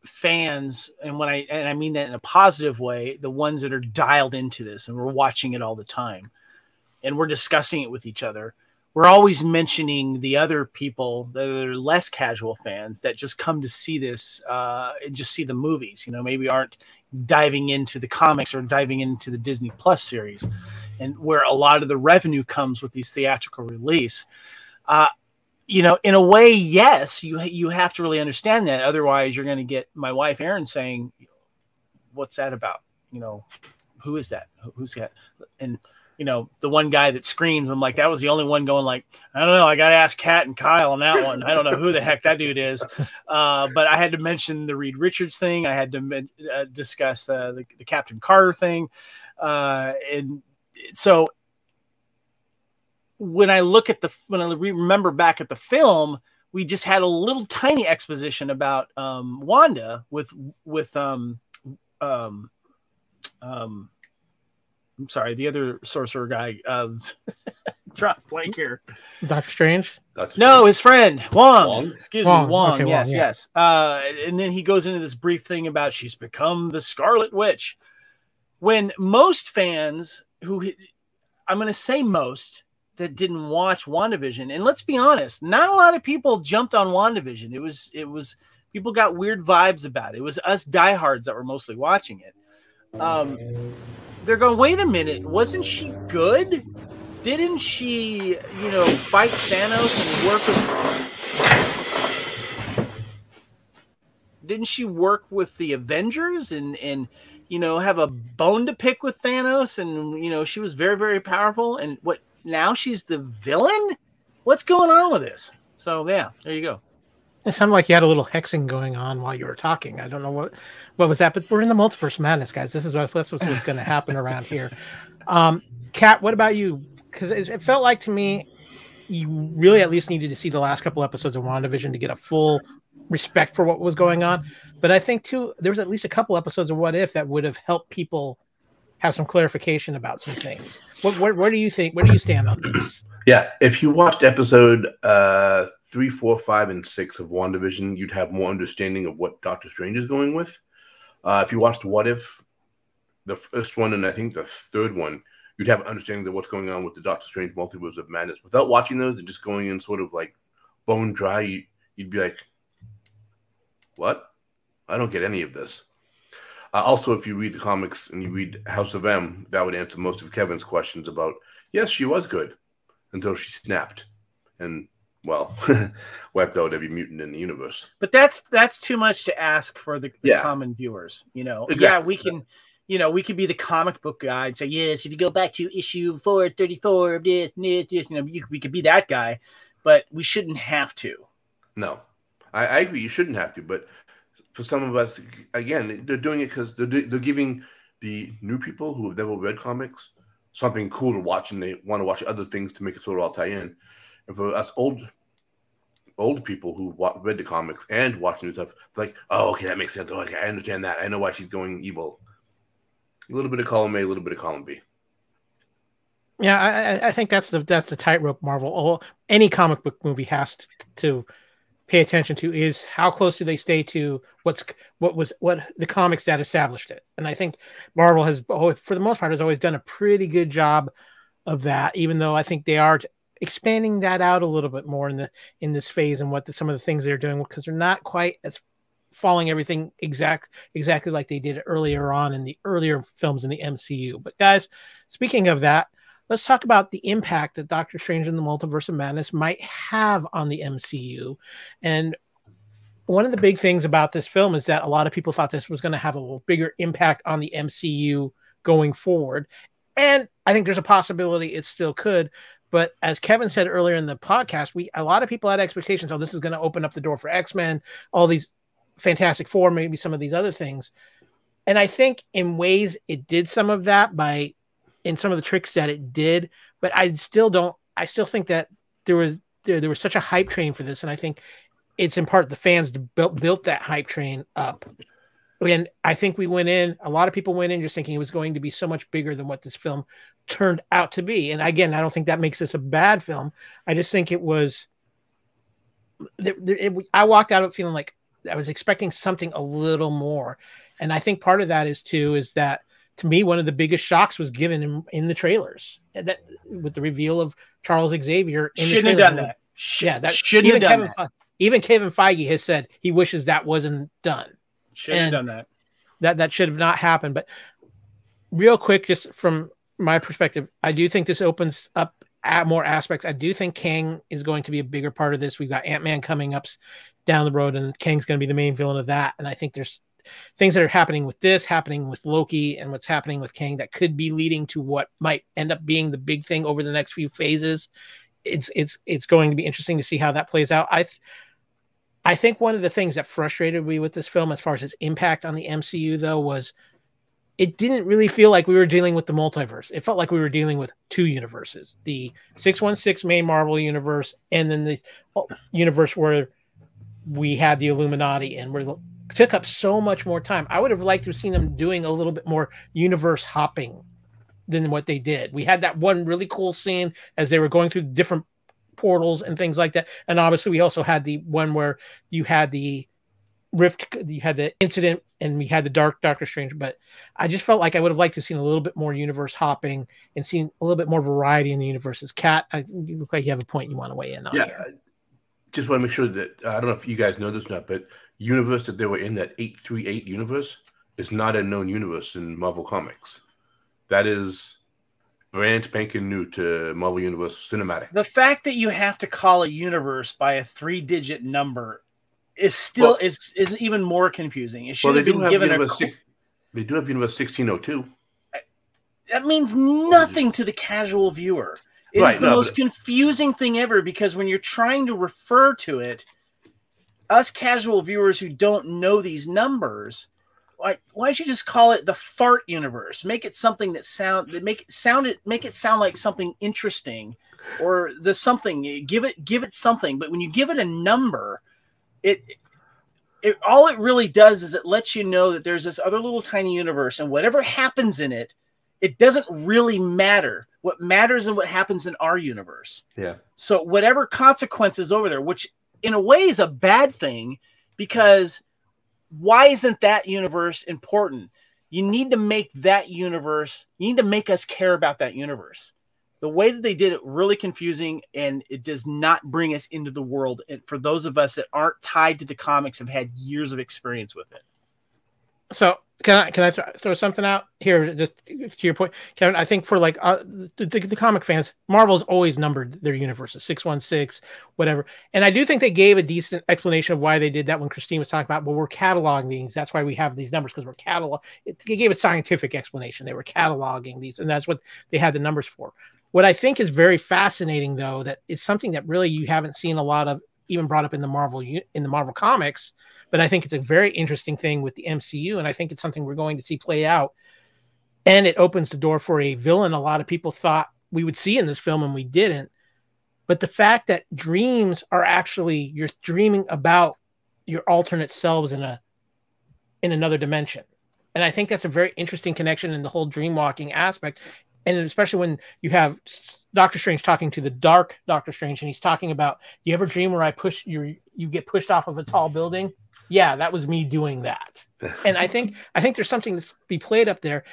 fans, and I mean that in a positive way, the ones that are dialed into this and we're watching it all the time and we're discussing it with each other. We're always mentioning the other people that are less casual fans that just come to see this and just see the movies, maybe aren't diving into the comics or diving into the Disney Plus series, and where a lot of the revenue comes with these theatrical release. In a way, yes, you have to really understand that. Otherwise, you're going to get my wife, Erin, saying, what's that about? Who is that? Who's that? And the one guy that screams, I'm like, that was the only one going like, I don't know. I got to ask Kat and Kyle on that one. I don't know who the heck that dude is. But I had to mention the Reed Richards thing. I had to discuss the Captain Carter thing. And so when I remember back at the film, we just had a little tiny exposition about Wanda with I'm sorry, the other sorcerer guy. Drop blank here. Doctor Strange? No, his friend Wong. Excuse me, Wong. Okay, yes, Wong, yeah. yes. And then he goes into this brief thing about she's become the Scarlet Witch. When most fans I'm going to say most that didn't watch WandaVision, and let's be honest, not a lot of people jumped on WandaVision. It was people got weird vibes about it. It was us diehards that were mostly watching it. They're going, wait a minute, wasn't she good? Didn't she, fight Thanos and didn't she work with the Avengers and have a bone to pick with Thanos? And, she was very, very powerful. And now she's the villain? What's going on with this? So, yeah, there you go. It sounded like you had a little hexing going on while you were talking. I don't know what was that, but we're in the Multiverse Madness, guys. This is what's going to happen around here. Kat, what about you? Because it felt like to me, you really at least needed to see the last couple episodes of WandaVision to get a full respect for what was going on. But I think, too, there was at least a couple episodes of What If that would have helped people have some clarification about some things. Where do you think? Where do you stand on this? Yeah, if you watched episode 3, 4, 5, and 6 of WandaVision, you'd have more understanding of what Doctor Strange is going with. If you watched What If, the first one and I think the third one, you'd have an understanding of what's going on with the Doctor Strange Multiverse of Madness. Without watching those and just going in sort of like bone dry, you'd be like, what? I don't get any of this. Also, if you read the comics and you read House of M, that would answer most of Kevin's questions about, yes, she was good until she snapped. And well, wiped out every mutant in the universe. But that's too much to ask for the common viewers. Exactly. Yeah, we can, we could be the comic book guy and say, yes, if you go back to issue 434 of this, we could be that guy, but we shouldn't have to. No, I agree. You shouldn't have to, but for some of us, again, they're doing it because they're giving the new people who have never read comics something cool to watch, and they want to watch other things to make it sort of all tie in. And for us old people who read the comics and watch new stuff, like, oh, okay, that makes sense. Oh, okay, I understand that. I know why she's going evil. A little bit of column A, a little bit of column B. Yeah, I think that's the tightrope Marvel. Any comic book movie has to pay attention to is how close do they stay to what the comics that established it. And I think Marvel has, for the most part, has always done a pretty good job of that, even though I think they are expanding that out a little bit more in this phase and some of the things they're doing, because they're not quite as following everything exactly like they did earlier on in the earlier films in the MCU. But guys, speaking of that, let's talk about the impact that Doctor Strange in the Multiverse of Madness might have on the MCU. And one of the big things about this film is that a lot of people thought this was going to have a little bigger impact on the MCU going forward. And I think there's a possibility it still could. But as Kevin said earlier in the podcast, a lot of people had expectations. Oh, this is going to open up the door for X-Men, all these Fantastic Four, maybe some of these other things. And I think in ways it did some of that in some of the tricks that it did, but I still think that there was such a hype train for this. And I think it's in part the fans built that hype train up. And I think a lot of people went in just thinking it was going to be so much bigger than what this film turned out to be. And again, I don't think that makes this a bad film. I just think it was, I walked out of it feeling like I was expecting something a little more. And I think part of that is that to me, one of the biggest shocks was given in the trailers, that with the reveal of Charles Xavier. Shouldn't have done that. Shouldn't have done that. Even Kevin Feige has said he wishes that wasn't done. Shouldn't have done that. That should have not happened. But real quick, just from my perspective, I do think this opens up more aspects. I do think Kang is going to be a bigger part of this. We've got Ant-Man coming up down the road, and Kang's going to be the main villain of that. And I think there's things that are happening with Loki, and what's happening with Kang that could be leading to what might end up being the big thing over the next few phases. It's going to be interesting to see how that plays out. I think one of the things that frustrated me with this film, as far as its impact on the MCU, though, was it didn't really feel like we were dealing with the multiverse. It felt like we were dealing with two universes: the 616 main Marvel universe, and then the universe where we had the Illuminati, and where took up so much more time. I would have liked to have seen them doing a little bit more universe hopping than what they did. We had that one really cool scene as they were going through different portals and things like that. And obviously we also had the one where you had the rift, you had the incident, and we had the dark Doctor Strange. But I just felt like I would have liked to have seen a little bit more universe hopping and seen a little bit more variety in the universes. Kat, you look like you have a point you want to weigh in on. Yeah, here. Just want to make sure that I don't know if you guys know this or not, but universe that they were in, that 838 universe, is not a known universe in Marvel Comics. That is brand spanking new to Marvel Universe Cinematic. The fact that you have to call a universe by a 3-digit number is still is even more confusing. It should have been given they do have Universe 1602. That means nothing to the casual viewer. It is the most confusing thing ever, because when you're trying to refer to it, us casual viewers who don't know these numbers, why don't you just call it the fart universe? Make it something that make it sound like something interesting, or the something. Give it something. But when you give it a number, it all it really does is it lets you know that there's this other little tiny universe, and whatever happens in it, it doesn't really matter. What matters is what happens in our universe. Yeah. So whatever consequences over there, which in a way is a bad thing, because why isn't that universe important? You need to make that universe, you need to make us care about that universe. The way that they did it, really confusing, and it does not bring us into the world. And for those of us that aren't tied to the comics, have had years of experience with it. So can I throw something out here, just to your point, Kevin? I think for like the comic fans, Marvel's always numbered their universes, 616, whatever. And I do think they gave a decent explanation of why they did that when Christine was talking about, well, we're cataloging these. That's why we have these numbers, because we're they gave a scientific explanation. They were cataloging these, and that's what they had the numbers for. What I think is very fascinating, though, that is something that really you haven't seen a lot of, even brought up in the Marvel comics, but I think it's a very interesting thing with the MCU, and I think it's something we're going to see play out. And it opens the door for a villain a lot of people thought we would see in this film, and we didn't. But the fact that dreams are actually, you're dreaming about your alternate selves in another dimension. And I think that's a very interesting connection in the whole dream walking aspect. And especially when you have Doctor Strange talking to the dark Doctor Strange, and he's talking about, you ever dream where you get pushed off of a tall building? Yeah, that was me doing that. And I think there's something to be played up there.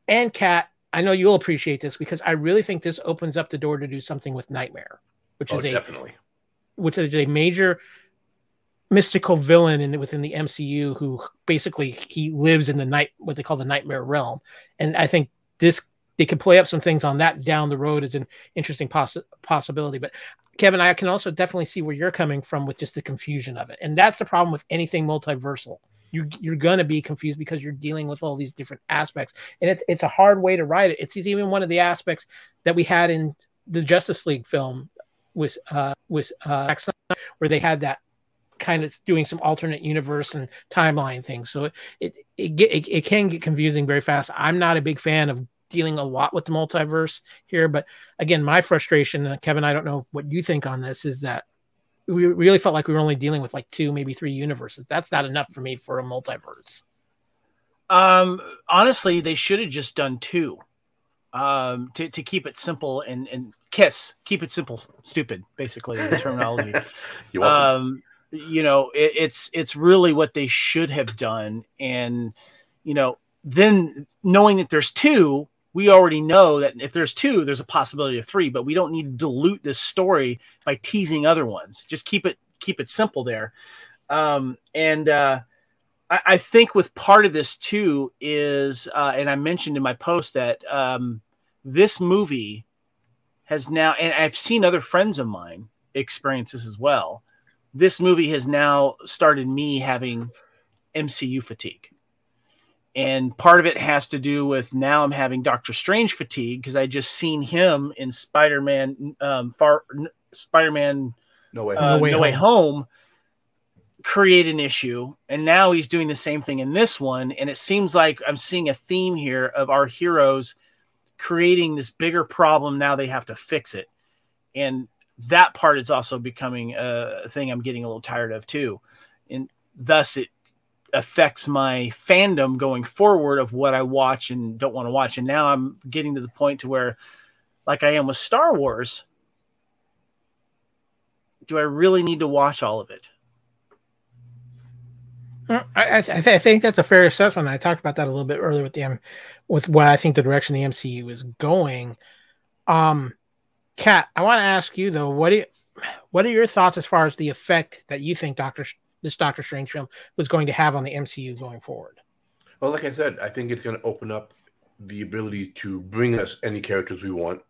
And Kat, I know you'll appreciate this, because I really think this opens up the door to do something with Nightmare, which is a major mystical villain within the MCU, who basically he lives in what they call the nightmare realm. And I think they could play up some things on that down the road as an interesting possibility. But Kevin, I can also definitely see where you're coming from with just the confusion of it. And that's the problem with anything multiversal. You're going to be confused because you're dealing with all these different aspects. And it's a hard way to write it. It's even one of the aspects that we had in the Justice League film with where they had that kind of doing some alternate universe and timeline things. So it can get confusing very fast. I'm not a big fan of dealing a lot with the multiverse here, but again, my frustration, and Kevin, I don't know what you think on this, is that we really felt like we were only dealing with like 2, maybe 3 universes. That's not enough for me for a multiverse. Honestly, they should have just done 2 to keep it simple and keep it simple, stupid, basically, is the terminology. It's really what they should have done. And, then knowing that there's 2, we already know that if there's 2, there's a possibility of 3, but we don't need to dilute this story by teasing other ones. Just keep it simple there. I think with part of this too is, and I mentioned in my post that this movie has now, and I've seen other friends of mine experience this as well. This movie has now started me having MCU fatigue. And part of it has to do with now I'm having Doctor Strange fatigue, because I just seen him in Spider-Man No Way Home create an issue. And now he's doing the same thing in this one. And it seems like I'm seeing a theme here of our heroes creating this bigger problem. Now they have to fix it. And that part is also becoming a thing I'm getting a little tired of too. And thus it affects my fandom going forward of what I watch and don't want to watch. And now I'm getting to the point to where, like I am with Star Wars, do I really need to watch all of it? I think that's a fair assessment. I talked about that a little bit earlier with what I think the direction the MCU is going. Kat, I want to ask you though, what are your thoughts as far as the effect that you think this Doctor Strange film was going to have on the MCU going forward? Well, like I said, I think it's going to open up the ability to bring us any characters we want.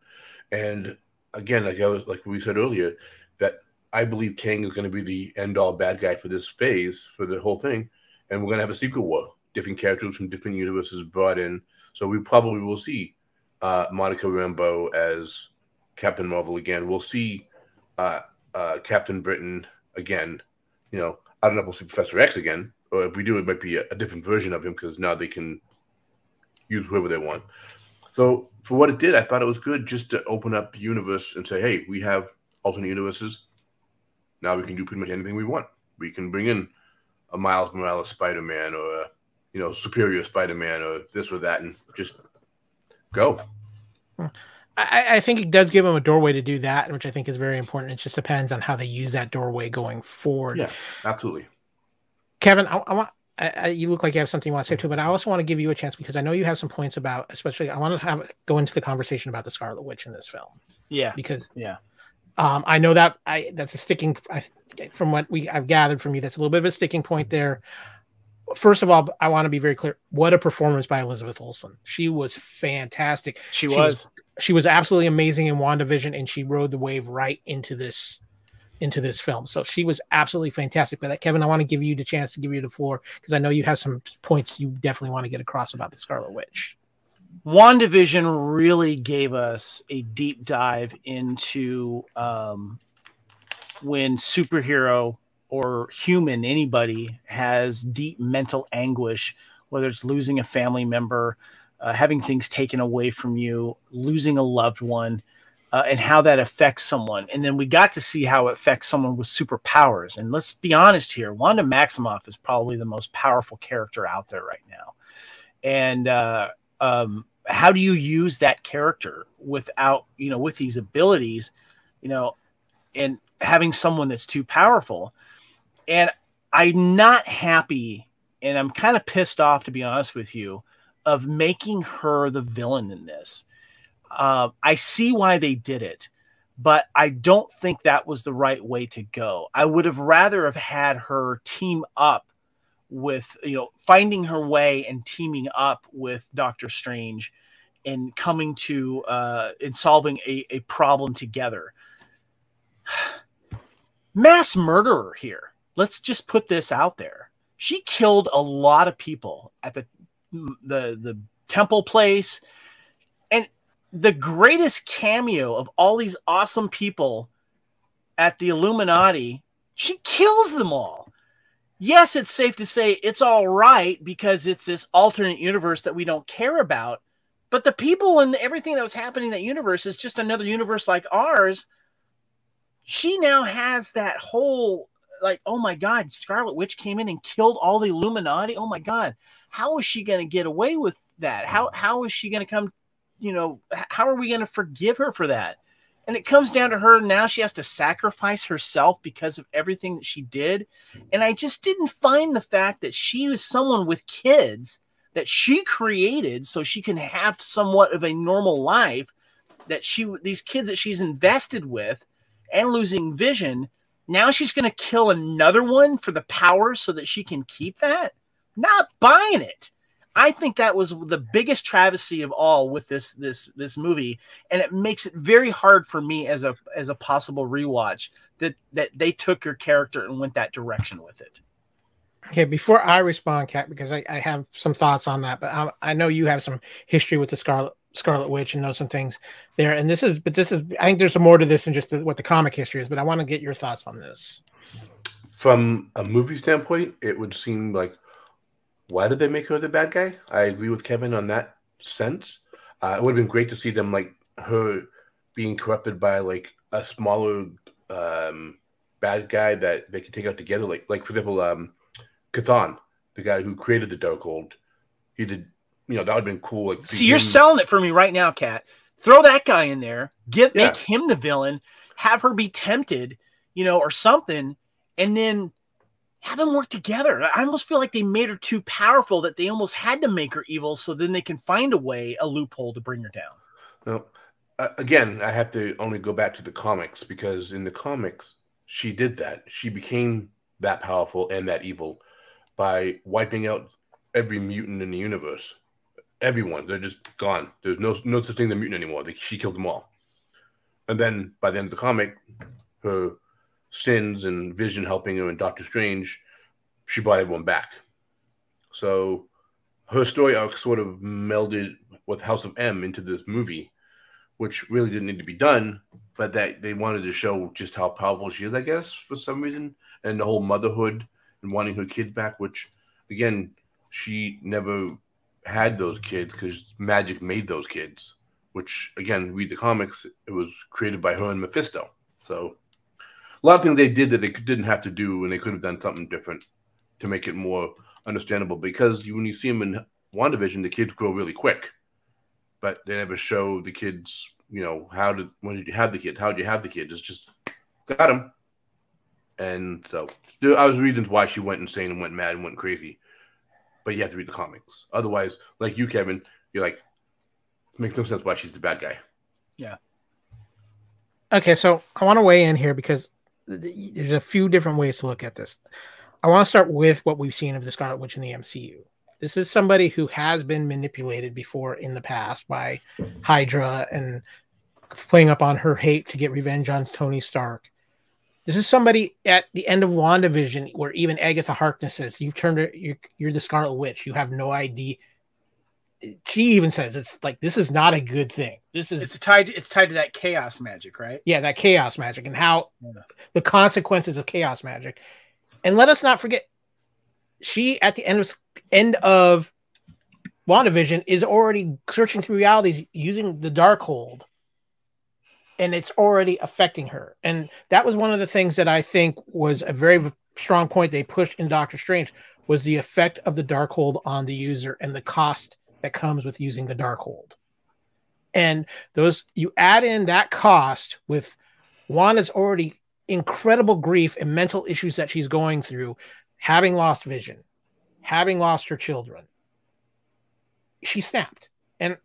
And again, like we said earlier, that I believe Kang is going to be the end-all bad guy for this phase, for the whole thing. And we're going to have a secret war. Different characters from different universes brought in. So we probably will see Monica Rambeau as Captain Marvel again. We'll see Captain Britain again. I don't know if we'll see Professor X again, or if we do, it might be a different version of him, because now they can use whoever they want. So for what it did, I thought it was good just to open up the universe and say, hey, we have alternate universes. Now we can do pretty much anything we want. We can bring in a Miles Morales Spider-Man, or a superior Spider-Man, or this or that, and just go. I think it does give them a doorway to do that, which I think is very important. It just depends on how they use that doorway going forward. Yeah, absolutely. Kevin, you look like you have something you want to say too, but I also want to give you a chance, because I know you have some points about, especially I want to go into the conversation about the Scarlet Witch in this film. Yeah, because I know that that's a sticking. From what I've gathered from you, that's a little bit of a sticking point there. First of all, I want to be very clear. What a performance by Elizabeth Olsen. She was fantastic. She was absolutely amazing in WandaVision, and she rode the wave right into this film. So she was absolutely fantastic. But Kevin, I want to give you the chance to give you the floor, because I know you have some points you definitely want to get across about the Scarlet Witch. WandaVision really gave us a deep dive into when superhero or human, anybody, has deep mental anguish, whether it's losing a family member, having things taken away from you, losing a loved one, and how that affects someone. And then we got to see how it affects someone with superpowers. And let's be honest here, Wanda Maximoff is probably the most powerful character out there right now. And how do you use that character without, with these abilities, and having someone that's too powerful? And I'm not happy, and I'm kind of pissed off, to be honest with you, of making her the villain in this. I see why they did it, but I don't think that was the right way to go. I would have rather have had her team up with, finding her way and teaming up with Doctor Strange and coming to and solving a problem together. Mass murderer here. Let's just put this out there. She killed a lot of people at the temple place. And the greatest cameo of all these awesome people at the Illuminati, she kills them all. Yes, it's safe to say it's all right because it's this alternate universe that we don't care about. But the people and everything that was happening in that universe is just another universe like ours. She now has that whole, like, oh my God, Scarlet Witch came in and killed all the Illuminati. Oh my God, how is she going to get away with that? How is she going to come, how are we going to forgive her for that? And it comes down to her. Now she has to sacrifice herself because of everything that she did. And I just didn't find the fact that she was someone with kids that she created so she can have somewhat of a normal life, that these kids that she's invested with and losing vision, now she's going to kill another one for the power so that she can keep that. Not buying it. I think that was the biggest travesty of all with this movie, and it makes it very hard for me as a possible rewatch that they took her character and went that direction with it. Okay, before I respond, Kat, because I have some thoughts on that, but I know you have some history with the Scarlet Witch and know some things there. And this is I think there's more to this than just what the comic history is, but I want to get your thoughts on this. From a movie standpoint, it would seem like, why did they make her the bad guy? I agree with Kevin on that sense. It would have been great to see them, like, her being corrupted by, like, a smaller bad guy that they could take out together. Like for example, Cthon, the guy who created the Darkhold. He did, that would have been cool. Like, see, you're selling it for me right now, Kat. Throw that guy in there. Make him the villain. Have her be tempted, or something, and then have them work together. I almost feel like they made her too powerful that they almost had to make her evil so then they can find a loophole to bring her down. Well, again, I have to only go back to the comics, because in the comics, she did that. She became that powerful and that evil by wiping out every mutant in the universe. Everyone. They're just gone. There's no such thing as a mutant anymore. She killed them all. And then by the end of the comic, her sins and Vision helping her and Doctor Strange, she brought everyone back. So her story arc sort of melded with House of M into this movie, which really didn't need to be done, but that they wanted to show just how powerful she is, I guess, for some reason, and the whole motherhood and wanting her kids back, which, again, she never had those kids because magic made those kids, which, again, read the comics, it was created by her and Mephisto. So a lot of things they did that they didn't have to do, and they could have done something different to make it more understandable, because when you see them in WandaVision, the kids grow really quick, but they never show the kids, when did you have the kids? How did you have the kids? It's just, got them. And so there are reasons why she went insane and went mad and went crazy. But you have to read the comics. Otherwise, like you, Kevin, you're like, it makes no sense why she's the bad guy. Yeah. Okay, so I want to weigh in here because there's a few different ways to look at this. I want to start with what we've seen of the Scarlet Witch in the MCU. This is somebody who has been manipulated before in the past by Hydra and playing up on her hate to get revenge on Tony Stark. This is somebody at the end of WandaVision where even Agatha Harkness says, you're the Scarlet Witch. You have no idea. She even says it's like, this is not a good thing. It's tied to that chaos magic, right? Yeah, that chaos magic and how the consequences of chaos magic. And let us not forget, she at the end of WandaVision is already searching through realities using the Darkhold, and it's already affecting her. And that was one of the things that I think was a very strong point they pushed in Doctor Strange, was the effect of the Darkhold on the user and the cost that comes with using the Darkhold. And those, you add in that cost with Wanda's already incredible grief and mental issues that she's going through, having lost Vision, having lost her children. She snapped. And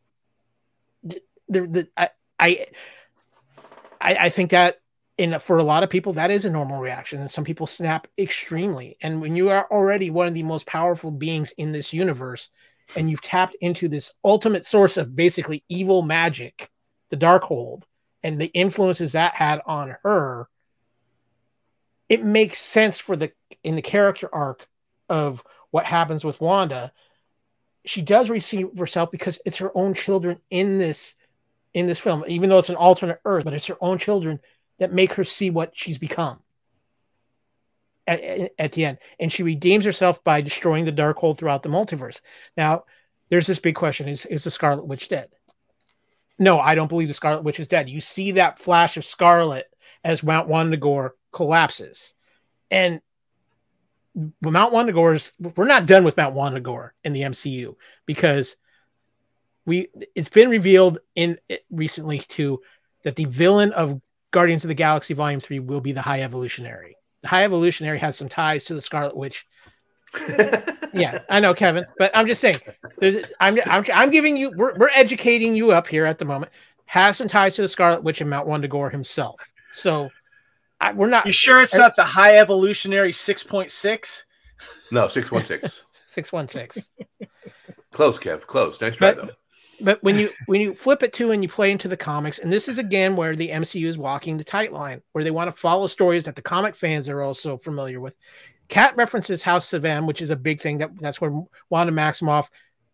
I think that for a lot of people, that is a normal reaction. And some people snap extremely. And when you are already one of the most powerful beings in this universe, and you've tapped into this ultimate source of basically evil magic, the Darkhold, and the influences that had on her, it makes sense in the character arc of what happens with Wanda. She does receive herself because it's her own children in this film, even though it's an alternate Earth, but it's her own children that make her see what she's become at the end. And she redeems herself by destroying the Darkhold throughout the multiverse. Now, there's this big question: is the Scarlet Witch dead? No, I don't believe the Scarlet Witch is dead. You see that flash of Scarlet as Mount Wundagore collapses. And Mount Wundagore we're not done with Mount Wundagore in the MCU, because it's been revealed recently too that the villain of Guardians of the Galaxy Volume 3 will be the High Evolutionary. The High Evolutionary has some ties to the Scarlet Witch. Yeah, I know, Kevin, but I'm just saying, I'm giving you, we're educating you up here at the moment. Has some ties to the Scarlet Witch and Mount Wundagore himself. So we're not. You sure it's not the High Evolutionary 6.6? No, 616. 616. Close, Kev. Close. Nice try, though. But when you flip it to and you play into the comics, and this is again where the MCU is walking the tight line, where they want to follow stories that the comic fans are also familiar with. Cat references House of M, which is a big thing. That's where Wanda Maximoff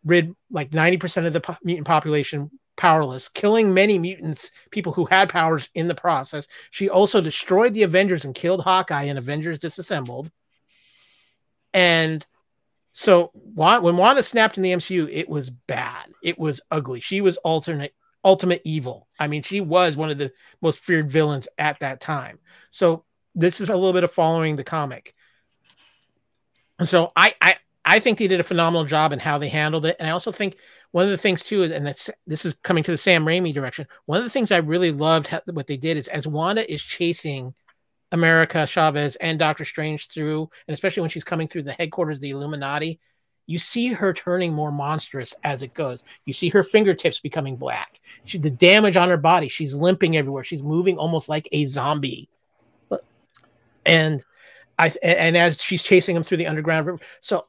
rid like 90% of the mutant population powerless, killing many mutants, people who had powers in the process. She also destroyed the Avengers and killed Hawkeye in Avengers Disassembled. And so when Wanda snapped in the MCU, it was bad. It was ugly. She was ultimate evil. I mean, she was one of the most feared villains at that time. So this is a little bit of following the comic. And so I think they did a phenomenal job in how they handled it. And I also think one of the things too, and this is coming to the Sam Raimi direction, one of the things I really loved what they did is, as Wanda is chasing America Chavez and Doctor Strange through, and especially when she's coming through the headquarters of the Illuminati, you see her turning more monstrous as it goes. You see her fingertips becoming black. The damage on her body, she's limping everywhere. She's moving almost like a zombie. And as she's chasing him through the underground river. So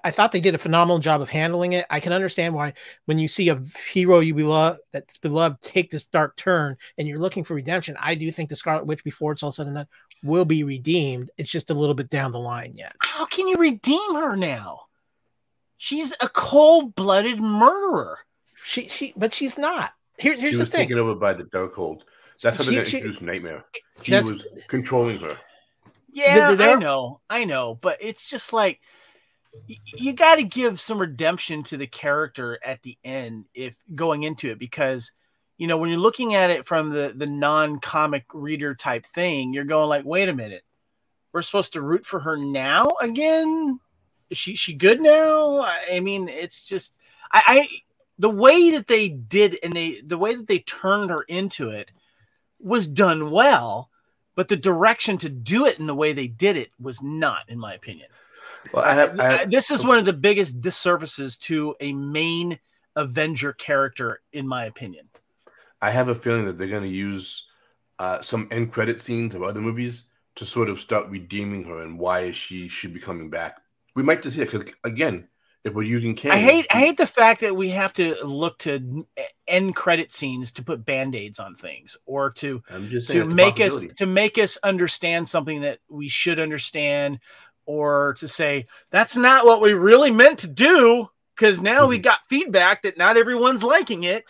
I thought they did a phenomenal job of handling it. I can understand why when you see a hero that's beloved take this dark turn and you're looking for redemption. I do think the Scarlet Witch, before it's all said and done, will be redeemed. It's just a little bit down the line yet. How can you redeem her now? She's a cold-blooded murderer. But she's not. Here's the thing. She was taken over by the Darkhold. That's how they're going to introduce Nightmare. She was controlling her. Yeah, I know, but it's just like you got to give some redemption to the character at the end if going into it, because when you're looking at it from the non-comic reader type thing, you're going like, wait a minute, we're supposed to root for her now again? Is she good now? I mean, it's just the way that they did and the way that they turned her into it was done well. But the direction to do it in the way they did it was not, in my opinion. Well, this is one of the biggest disservices to a main Avenger character, in my opinion. I have a feeling that they're going to use some end credit scenes of other movies to sort of start redeeming her and why she should be coming back. We might just see it because, again, if we're using canon, I hate the fact that we have to look to end credit scenes to put band-aids on things, or to make us understand something that we should understand, or to say that's not what we really meant to do because now we got feedback that not everyone's liking it.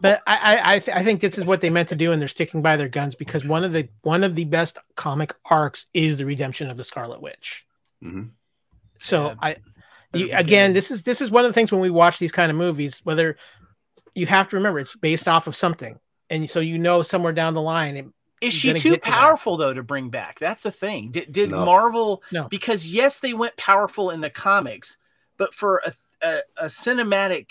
But I think this is what they meant to do, and they're sticking by their guns, because one of the best comic arcs is the redemption of the Scarlet Witch. Mm-hmm. So Again, this is one of the things when we watch these kind of movies, whether you have to remember it's based off of something, and so somewhere down the line. Is she too powerful though to bring back? That's the thing. Did Marvel? No. Because yes, they went powerful in the comics, but for a cinematic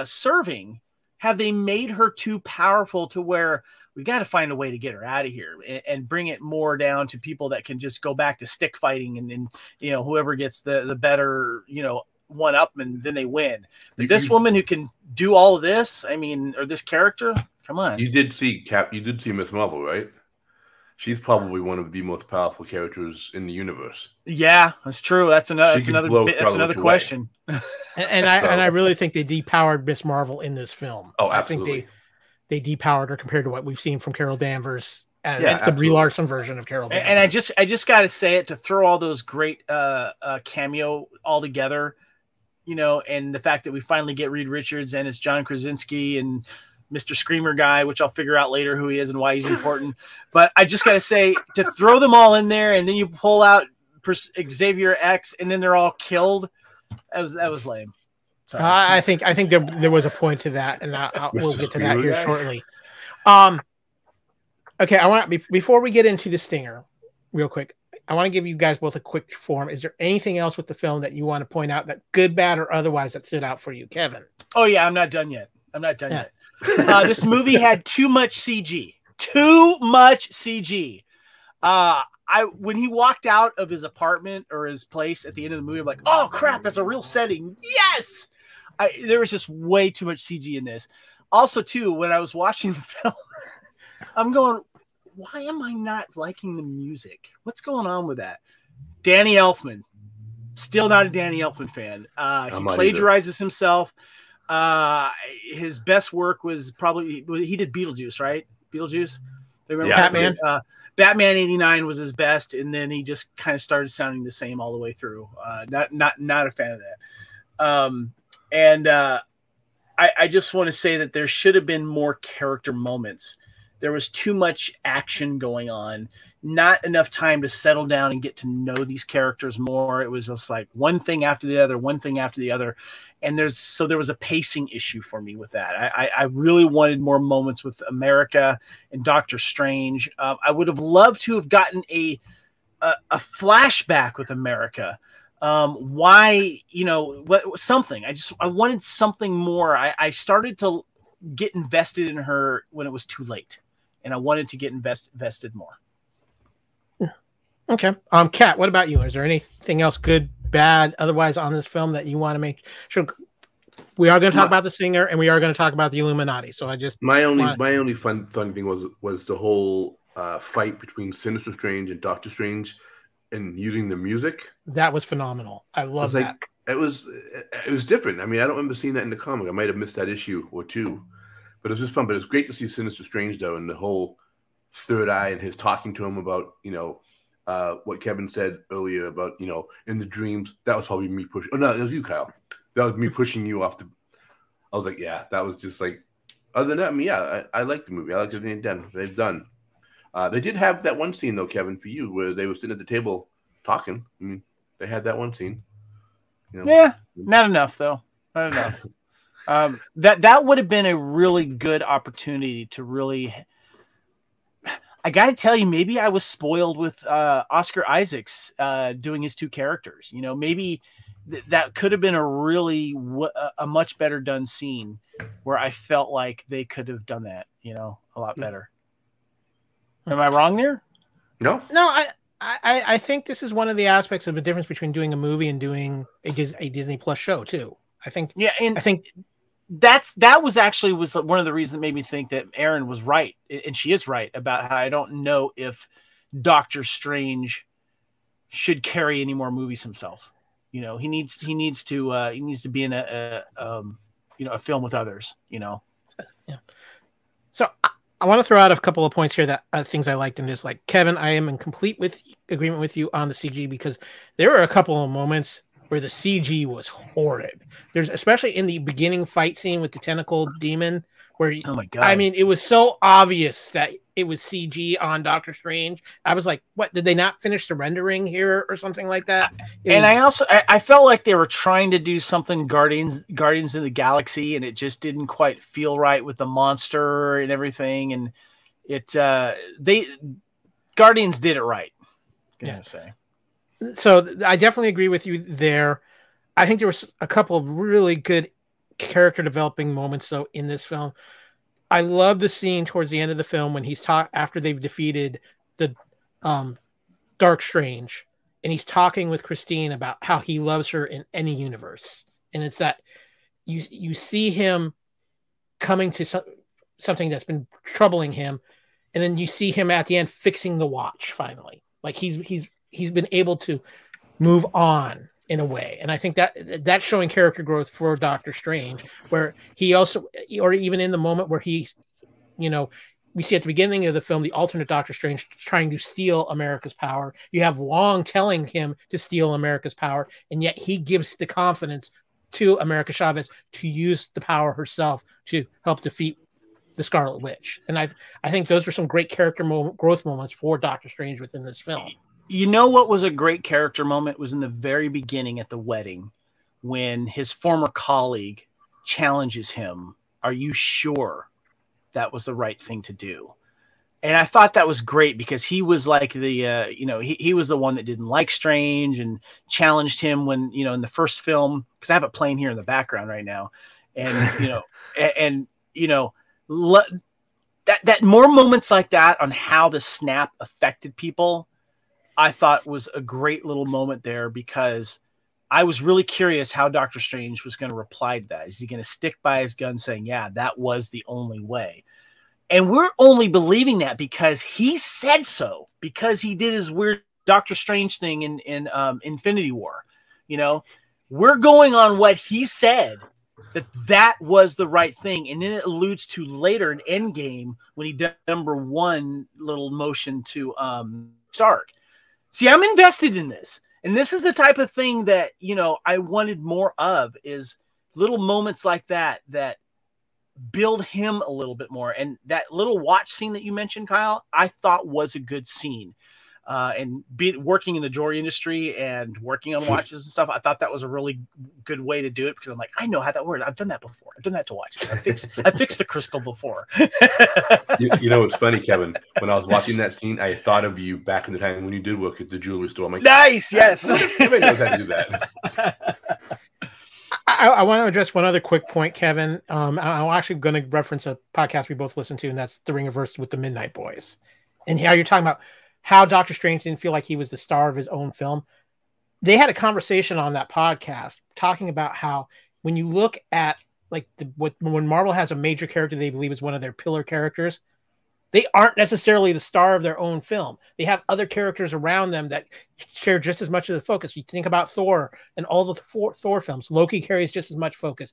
serving, have they made her too powerful to where we got to find a way to get her out of here and bring it more down to people that can just go back to stick fighting and whoever gets the better one up and then they win. But this woman who can do all of this, or this character. Come on. You did see Miss Marvel, right? She's probably one of the most powerful characters in the universe. Yeah, that's true. That's another question. and I really think they depowered Miss Marvel in this film. Oh, absolutely. I think they depowered her compared to what we've seen from Carol Danvers as the Brie Larson version of Carol Danvers. And I just got to say it, to throw all those great cameo all together, and the fact that we finally get Reed Richards and it's John Krasinski and Mr. Screamer guy, which I'll figure out later who he is and why he's important. But I just got to say, to throw them all in there and then you pull out Xavier X and then they're all killed. That was lame. Sorry. I think there was a point to that, and we'll get to that here shortly. Okay, I want before we get into the stinger, real quick, I want to give you guys both a quick form. Is there anything else with the film that you want to point out, that good, bad, or otherwise, that stood out for you, Kevin? Oh yeah, I'm not done yet. This movie had too much CG. Too much CG. When he walked out of his apartment or his place at the end of the movie, I'm like, oh crap, that's a real setting. Yes. There was just way too much CG in this. Also, too, when I was watching the film, I'm going, why am I not liking the music? What's going on with that? Danny Elfman. Still not a Danny Elfman fan. He plagiarizes himself. His best work was probably, he did Beetlejuice, right? Beetlejuice? Remember Batman? Batman 89 was his best, and then he just kind of started sounding the same all the way through. Not a fan of that. I just want to say that there should have been more character moments. There was too much action going on, not enough time to settle down and get to know these characters more. It was just like one thing after the other. And there was a pacing issue for me with that. I really wanted more moments with America and Doctor Strange. I would have loved to have gotten a flashback with America. Why, something. I wanted something more. I started to get invested in her when it was too late, and I wanted to get invested more. Okay. Kat, what about you? Is there anything else good, bad, otherwise on this film that you want to make sure? We are going to talk about the singer, and we are going to talk about the Illuminati. So my only fun thing was the whole fight between Sinister Strange and Doctor Strange, and using the music. That was phenomenal. I love that. It was different. I don't remember seeing that in the comic. I might have missed that issue or two, but it was just fun. But it's great to see Sinister Strange though, and the whole third eye and his talking to him about what Kevin said earlier about in the dreams. That was probably me pushing. Oh no, it was you, Kyle. That was me pushing you off the. I was like, yeah, that was just like. Other than that, I like the movie. I like everything they've done. They did have that one scene though, Kevin, for you, where they were sitting at the table talking. They had that one scene. Yeah, not enough though. Not enough. That would have been a really good opportunity to really. I got to tell you, maybe I was spoiled with Oscar Isaacs doing his two characters. Maybe that could have been a much better done scene where I felt like they could have done that, a lot better. Am I wrong there? No. I think this is one of the aspects of the difference between doing a movie and doing a Disney Plus show too. I think that was one of the reasons that made me think that Erin was right, and she is right about how I don't know if Doctor Strange should carry any more movies himself. He needs to be in a film with others. Yeah. So I want to throw out a couple of points here that things I liked in this. Like Kevin, I am in complete agreement with you on the CG, because there were a couple of moments where the CG was horrid. There's especially in the beginning fight scene with the tentacle demon, where oh my god, it was so obvious that it was CG on Doctor Strange. I was like, what, did they not finish the rendering here or something like that? I felt like they were trying to do something Guardians of the Galaxy, and it just didn't quite feel right with the monster and everything. And Guardians did it right. Say. So I definitely agree with you there. I think there was a couple of really good character developing moments though in this film. I love the scene towards the end of the film when he's after they've defeated the Dark Strange, and he's talking with Christine about how he loves her in any universe. And it's that you see him coming to something that's been troubling him, and then you see him at the end fixing the watch finally. Like he's been able to move on in a way. And I think that's showing character growth for Doctor Strange, where he also, or even in the moment where he's, we see at the beginning of the film, the alternate Doctor Strange trying to steal America's power. You have Wong telling him to steal America's power, and yet he gives the confidence to America Chavez to use the power herself to help defeat the Scarlet Witch. And I think those are some great character growth moments for Doctor Strange within this film. You know what was a great character moment was in the very beginning at the wedding when his former colleague challenges him. Are you sure that was the right thing to do? And I thought that was great because he was like he was the one that didn't like Strange and challenged him when, in the first film, because I have it playing here in the background right now. And, that more moments like that on how the snap affected people, I thought was a great little moment there, because I was really curious how Doctor Strange was going to reply to that. Is he going to stick by his gun saying, yeah, that was the only way? And we're only believing that because he said so, because he did his weird Doctor Strange thing in Infinity War. We're going on what he said, that was the right thing. And then it alludes to later in Endgame when he did #1 little motion to Stark. See, I'm invested in this. And this is the type of thing that, I wanted more of, is little moments like that build him a little bit more. And that little watch scene that you mentioned, Kyle, I thought was a good scene. And working in the jewelry industry and working on watches and stuff, I thought that was a really good way to do it, because I'm like, I know how that works. I've done that before. I've done that to watches. I fixed the crystal before. It's funny, Kevin. When I was watching that scene, I thought of you back in the time when you did work at the jewelry store. I'm like, nice, yes. Kevin knows how to do that. I want to address one other quick point, Kevin. I'm actually going to reference a podcast we both listen to, and that's The Ringerverse with the Midnight Boys. And how you're talking about how Doctor Strange didn't feel like he was the star of his own film. They had a conversation on that podcast talking about how when you look at when Marvel has a major character they believe is one of their pillar characters, they aren't necessarily the star of their own film. They have other characters around them that share just as much of the focus. You think about Thor and all the Thor films. Loki carries just as much focus.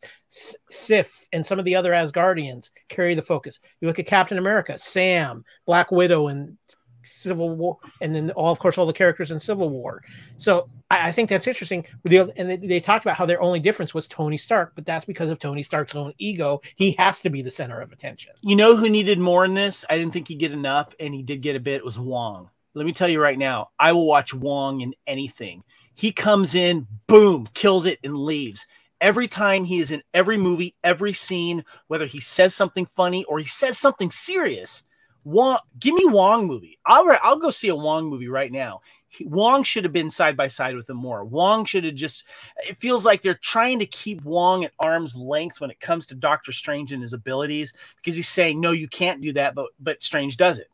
Sif and some of the other Asgardians carry the focus. You look at Captain America, Sam, Black Widow, and Civil War, and then all the characters in Civil War. So I think that's interesting. And they talked about how their only difference was Tony Stark, but that's because of Tony Stark's own ego. He has to be the center of attention. You know who needed more in this? I didn't think he'd get enough, and he did get a bit. It was Wong. Let me tell you right now, I will watch Wong in anything. He comes in, boom, kills it, and leaves. Every time he is in every movie, every scene, whether he says something funny or he says something serious. Wong, give me Wong movie. I'll go see a Wong movie right now. Wong should have been side by side with him more. Wong should have it feels like they're trying to keep Wong at arm's length when it comes to Doctor Strange and his abilities, because he's saying, no, you can't do that, but Strange does it.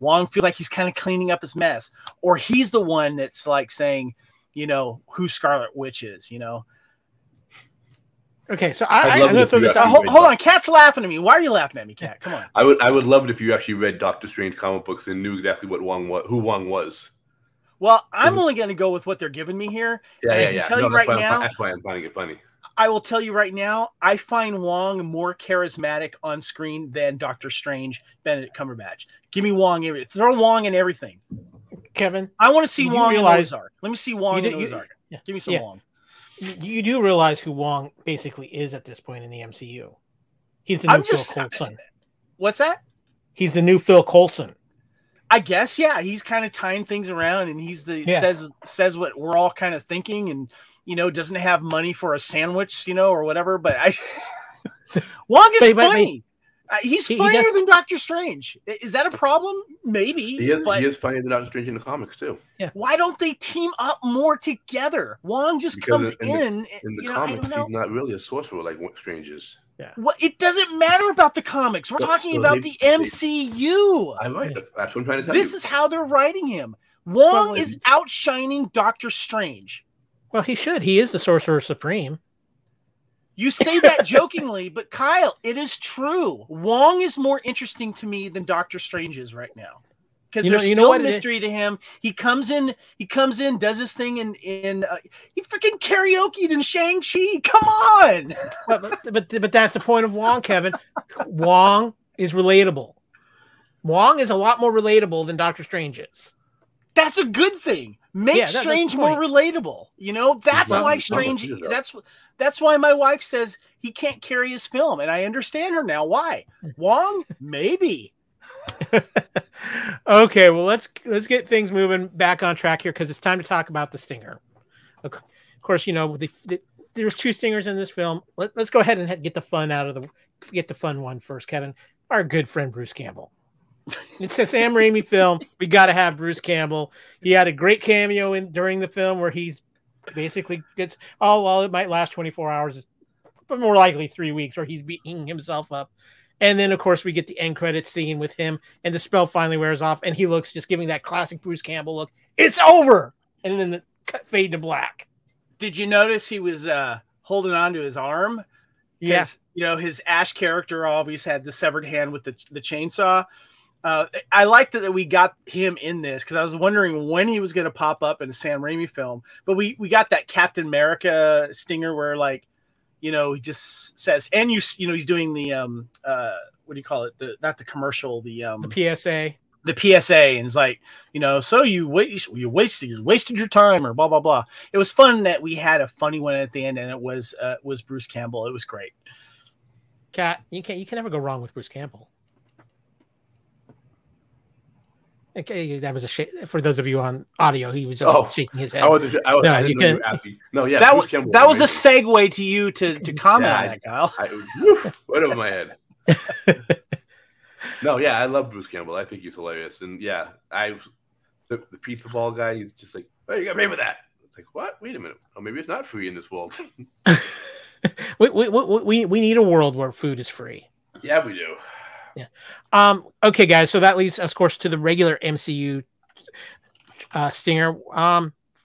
Wong feels like he's kind of cleaning up his mess, or he's the one that's like saying, who Scarlet Witch is, Okay, so I'm going to throw this out. Hold on, Cat's laughing at me. Why are you laughing at me, Cat? Come on. I would love it if you actually read Doctor Strange comic books and knew exactly who Wong was. Well, I'm only going to go with what they're giving me here. I can tell you right now. That's why I'm finding it funny. I will tell you right now, I find Wong more charismatic on screen than Doctor Strange, Benedict Cumberbatch. Give me Wong. Throw Wong in everything. Kevin, I want to see Wong in Ozark. Let me see Wong in Ozark. Give me some Wong. You do realize who Wong basically is at this point in the MCU. He's the new Cold Son. What's that? He's the new Phil Coulson. I guess, yeah. He's kind of tying things around, and he's says what we're all kind of thinking, and doesn't have money for a sandwich, or whatever. But Wong is funny. He's funnier than Doctor Strange. Is that a problem? Maybe. He is funnier than Doctor Strange in the comics too. Yeah. Why don't they team up more together? Wong just comes in. In the comics, he's not really a sorcerer like Strange is. Yeah. Well, it doesn't matter about the comics. We're talking about the MCU. I like that. That's what I'm trying to tell you. This is how they're writing him. Wong is outshining Doctor Strange. Well, he should. He is the Sorcerer Supreme. You say that jokingly, but Kyle, it is true. Wong is more interesting to me than Doctor Strange is right now. Because there's still a mystery to him. He comes in, does his thing, and he freaking karaoke'd in Shang-Chi. Come on! But that's the point of Wong, Kevin. Wong is relatable. Wong is a lot more relatable than Doctor Strange is. That's a good thing. Make Strange more relatable. That's why Strange. That's why my wife says he can't carry his film, and I understand her now. Why? Wong? Maybe. Okay, well let's get things moving back on track here because it's time to talk about the stinger. Okay. Of course, there's 2 stingers in this film. Let's go ahead and get the fun one first, Kevin. Our good friend Bruce Campbell. It's a Sam Raimi film. We got to have Bruce Campbell. He had a great cameo during the film where he's basically gets it might last 24 hours, but more likely 3 weeks, where he's beating himself up. And then, of course, we get the end credits scene with him, and the spell finally wears off, and he looks just giving that classic Bruce Campbell look. It's over! And then the fade to black. Did you notice he was holding on to his arm? Yes. His Ash character always had the severed hand with the chainsaw. I liked that we got him in this because I was wondering when he was going to pop up in a Sam Raimi film. But we got that Captain America stinger where, he just says, and he's doing the what do you call it? Not the commercial, the PSA. The PSA, and it's like, so you wasted your time or blah blah blah. It was fun that we had a funny one at the end, and it was Bruce Campbell. It was great. Cat, you can never go wrong with Bruce Campbell. Okay, that was a shake. For those of you on audio, he was just shaking his head. I didn't know you were asking. No, yeah, that was a segue to you to comment on that, Kyle. Right over my head. No, yeah, I love Bruce Campbell. I think he's hilarious, and yeah, the pizza ball guy. He's just like, oh, you got to pay for that. It's like, what? Wait a minute. Oh, maybe it's not free in this world. we need a world where food is free. Yeah, we do. Yeah. Okay, guys. So that leads, of course, to the regular MCU stinger.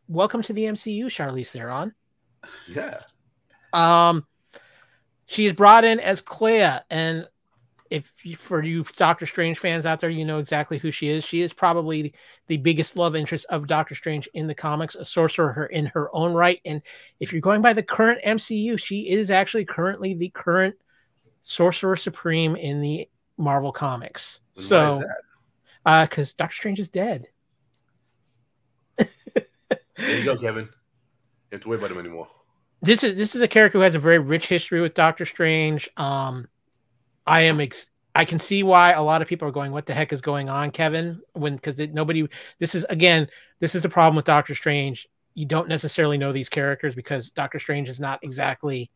Welcome to the MCU, Charlize Theron. Yeah. She is brought in as Clea, and for you Doctor Strange fans out there, you know exactly who she is. She is probably the biggest love interest of Doctor Strange in the comics, a sorcerer in her own right. And if you're going by the current MCU, she is actually currently the current Sorcerer Supreme in the Marvel Comics. And so, because Doctor Strange is dead. There you go, Kevin. You have to worry about him anymore. This is a character who has a very rich history with Doctor Strange. I can see why a lot of people are going, "What the heck is going on, Kevin?" Because nobody. This is the problem with Doctor Strange. You don't necessarily know these characters because Doctor Strange is not exactly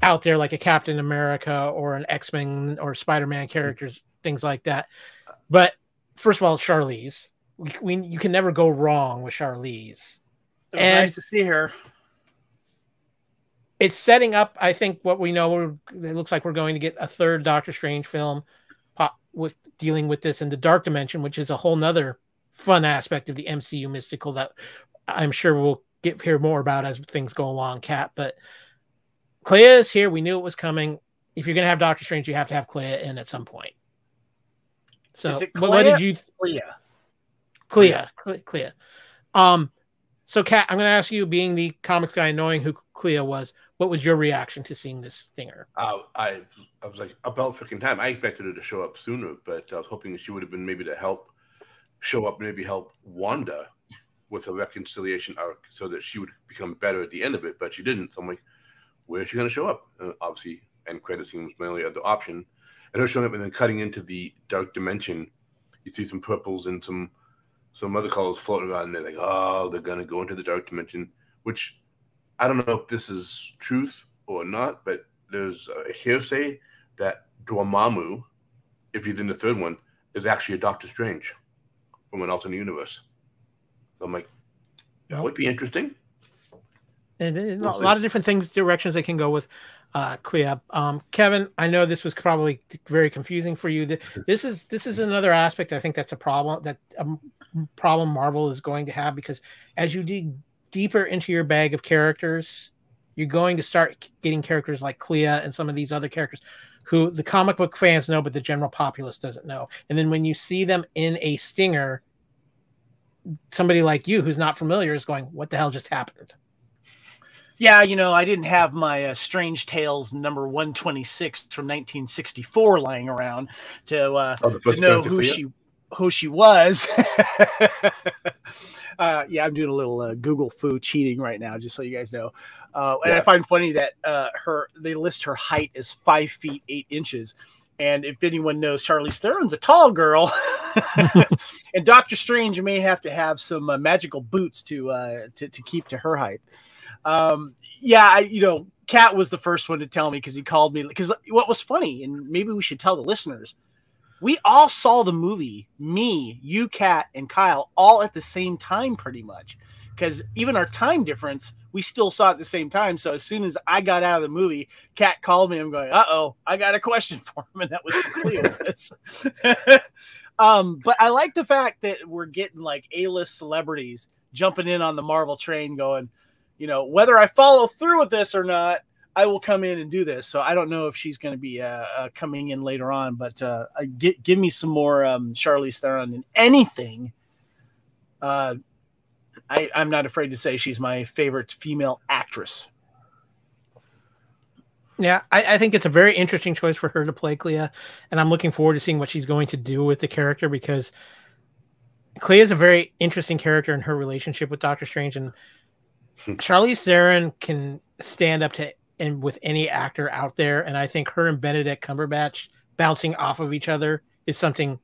out there like a Captain America or an X-Men or Spider-Man characters, things like that. But first of all, Charlize, you can never go wrong with Charlize. It was nice to see her. It's setting up, I think, what we know. It looks like we're going to get a third Doctor Strange film with dealing with this in the Dark Dimension, which is a whole nother fun aspect of the MCU mystical that I'm sure we'll hear more about as things go along, Kat. But Clea is here. We knew it was coming. If you're going to have Doctor Strange, you have to have Clea in at some point. So, is it Clea? What did you? Clea. So, Kat, I'm going to ask you, being the comics guy, knowing who Clea was, what was your reaction to seeing this stinger? I was like, about freaking time. I expected her to show up sooner, but I was hoping she would have been maybe to help show up, maybe help Wanda with a reconciliation arc so that she would become better at the end of it, but she didn't. So I'm like, where is she going to show up? Obviously, end credit scene was my only other option. and her showing up and then cutting into the dark dimension. You see some purples and some other colors floating around, and they're like, oh, they're gonna go into the dark dimension. Which I don't know if this is truth or not, but there's a hearsay that Dormammu, if he's in the third one, is actually a Doctor Strange from an alternate universe. So I'm like, that would be interesting. And a lot of different directions they can go with Clea. Kevin, I know this was probably very confusing for you. This is another aspect. I think that's a problem Marvel is going to have, because as you dig deeper into your bag of characters, you're going to start getting characters like Clea and some of these other characters who the comic book fans know, but the general populace doesn't know. And then when you see them in a stinger, somebody like you who's not familiar is going, what the hell just happened? Yeah, I didn't have my Strange Tales number 126 from 1964 lying around to know who she was. Yeah, I'm doing a little Google foo cheating right now, just so you guys know. And I find funny that they list her height as 5 feet 8 inches. And if anyone knows, Charlize Theron's a tall girl, and Doctor Strange may have to have some magical boots to keep to her height. Cat was the first one to tell me, because he called me. Because what was funny, and maybe we should tell the listeners, we all saw the movie, me, you, Cat, and Kyle, all at the same time, pretty much. Because even our time difference, we still saw it at the same time. So as soon as I got out of the movie, Cat called me. I'm going, uh-oh, I got a question for him. And that was clear. But I like the fact that we're getting like A-list celebrities jumping in on the Marvel train going, whether I follow through with this or not, I will come in and do this. So I don't know if she's going to be coming in later on, but give me some more Charlize Theron in anything. I'm not afraid to say she's my favorite female actress. Yeah, I think it's a very interesting choice for her to play Clea, and I'm looking forward to seeing what she's going to do with the character, because Clea is a very interesting character in her relationship with Doctor Strange, and Charlize Theron can stand up to and with any actor out there, and I think her and Benedict Cumberbatch bouncing off of each other is something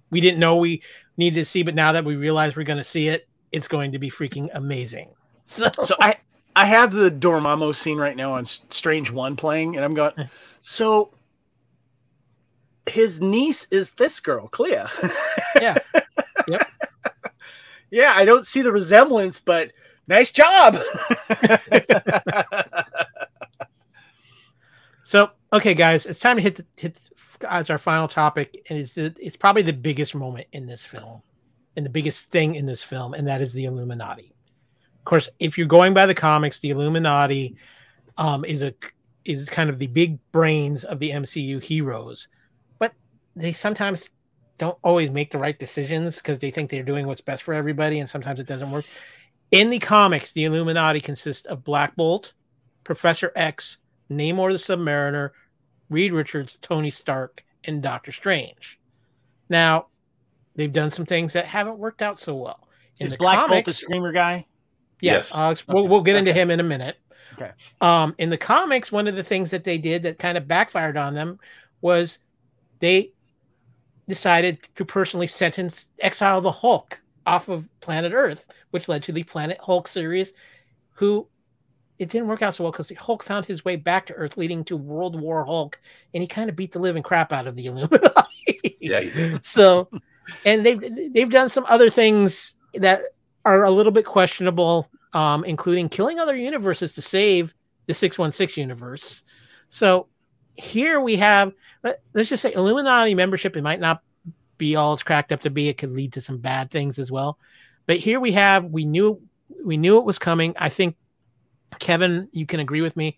we didn't know we needed to see, but now that we realize we're going to see it, it's going to be freaking amazing. So I have the Dormammu scene right now on Strange 1 playing, and I'm going, so his niece is this girl, Clea. Yeah. Yep. Yeah, I don't see the resemblance, but nice job. So, okay, guys, it's time to hit as our final topic, and it's probably the biggest moment in this film, and the biggest thing in this film, and that is the Illuminati. Of course, if you're going by the comics, the Illuminati is kind of the big brains of the MCU heroes, but they sometimes don't always make the right decisions because they think they're doing what's best for everybody, and sometimes it doesn't work. In the comics, the Illuminati consists of Black Bolt, Professor X, Namor the Submariner, Reed Richards, Tony Stark, and Doctor Strange. Now, they've done some things that haven't worked out so well. Is Black Bolt the Screamer guy? Yes. We'll get into him in a minute. Okay. In the comics, one of the things that they did that kind of backfired on them was they decided to personally exile the Hulk off of planet Earth, which led to the Planet Hulk series, who it didn't work out so well because the Hulk found his way back to Earth, leading to World War Hulk, and he kind of beat the living crap out of the Illuminati. Yeah, he did. So, and they've done some other things that are a little bit questionable, including killing other universes to save the 616 universe. So here we have, let's just say, Illuminati membership. It might not be all it's cracked up to be. It could lead to some bad things as well. But here we have, we knew it was coming. I think, Kevin, you can agree with me.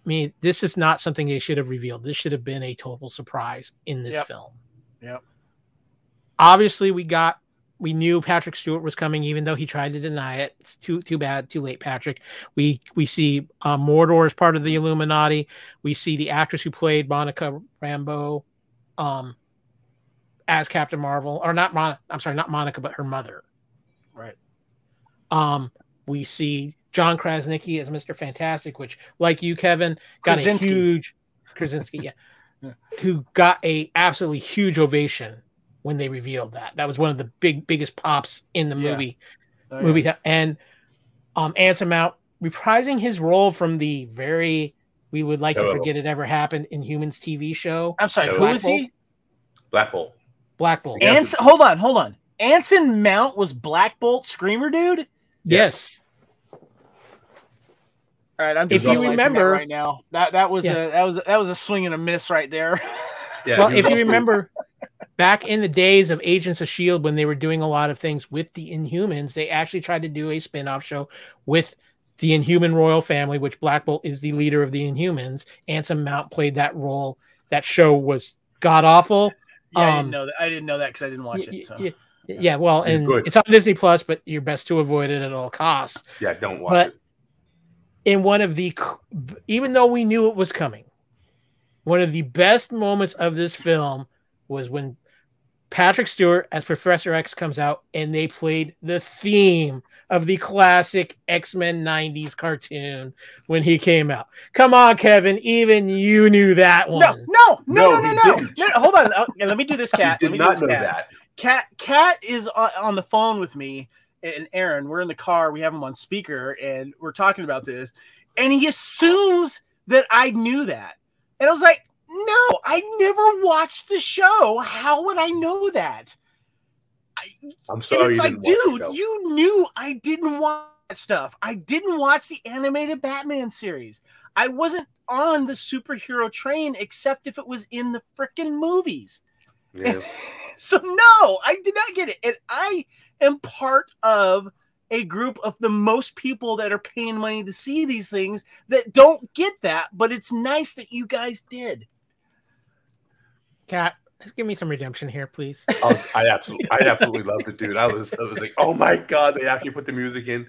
I mean, this is not something they should have revealed. This should have been a total surprise in this film. Yep. Obviously, we knew Patrick Stewart was coming, even though he tried to deny it. It's too bad, too late, Patrick. We see Mordor as part of the Illuminati. We see the actress who played Monica Rambeau as Captain Marvel, or not Monica, but her mother. Right. We see John Krasnicki as Mr. Fantastic, which, like you, Kevin, got a huge Krasnicki. Yeah, who got a absolutely huge ovation when they revealed that. That was one of the biggest pops in the movie. And Anson Mount reprising his role from the very "We Would Like to Forget It Ever Happened" in Humans TV show. I'm sorry, who is he? Black Bolt. Black Bolt. Hold on. Anson Mount was Black Bolt Screamer dude? Yes. All right, I'm just if you remember right now. That was a swing and a miss right there. Yeah, well, if you remember back in the days of Agents of S.H.I.E.L.D., when they were doing a lot of things with the Inhumans, they actually tried to do a spin-off show with the Inhuman royal family, which Black Bolt is the leader of the Inhumans. Anson Mount played that role. That show was god-awful. Yeah, I didn't know that because I didn't watch it. So. Yeah, well, and it's on Disney Plus, but you're best to avoid it at all costs. Yeah, don't watch it. In one of the, even though we knew it was coming, one of the best moments of this film was when Patrick Stewart as Professor X comes out and they played the theme of the classic X-Men 90s cartoon when he came out. Come on, Kevin, even you knew that one. No. Hold on. Let me do this, Cat. Did not know that. Cat is on the phone with me and Aaron. We're in the car. We have him on speaker, and we're talking about this. And he assumes that I knew that. And I was like, no, I never watched the show. How would I know that? I'm sorry. It's like, dude, you knew I didn't watch that stuff. I didn't watch the animated Batman series. I wasn't on the superhero train except if it was in the freaking movies. Yeah. So no, I did not get it. And I am part of a group of the most people that are paying money to see these things that don't get that, but it's nice that you guys did. Cat, give me some redemption here, please. I absolutely loved it, dude. I was like, oh my god, they actually put the music in.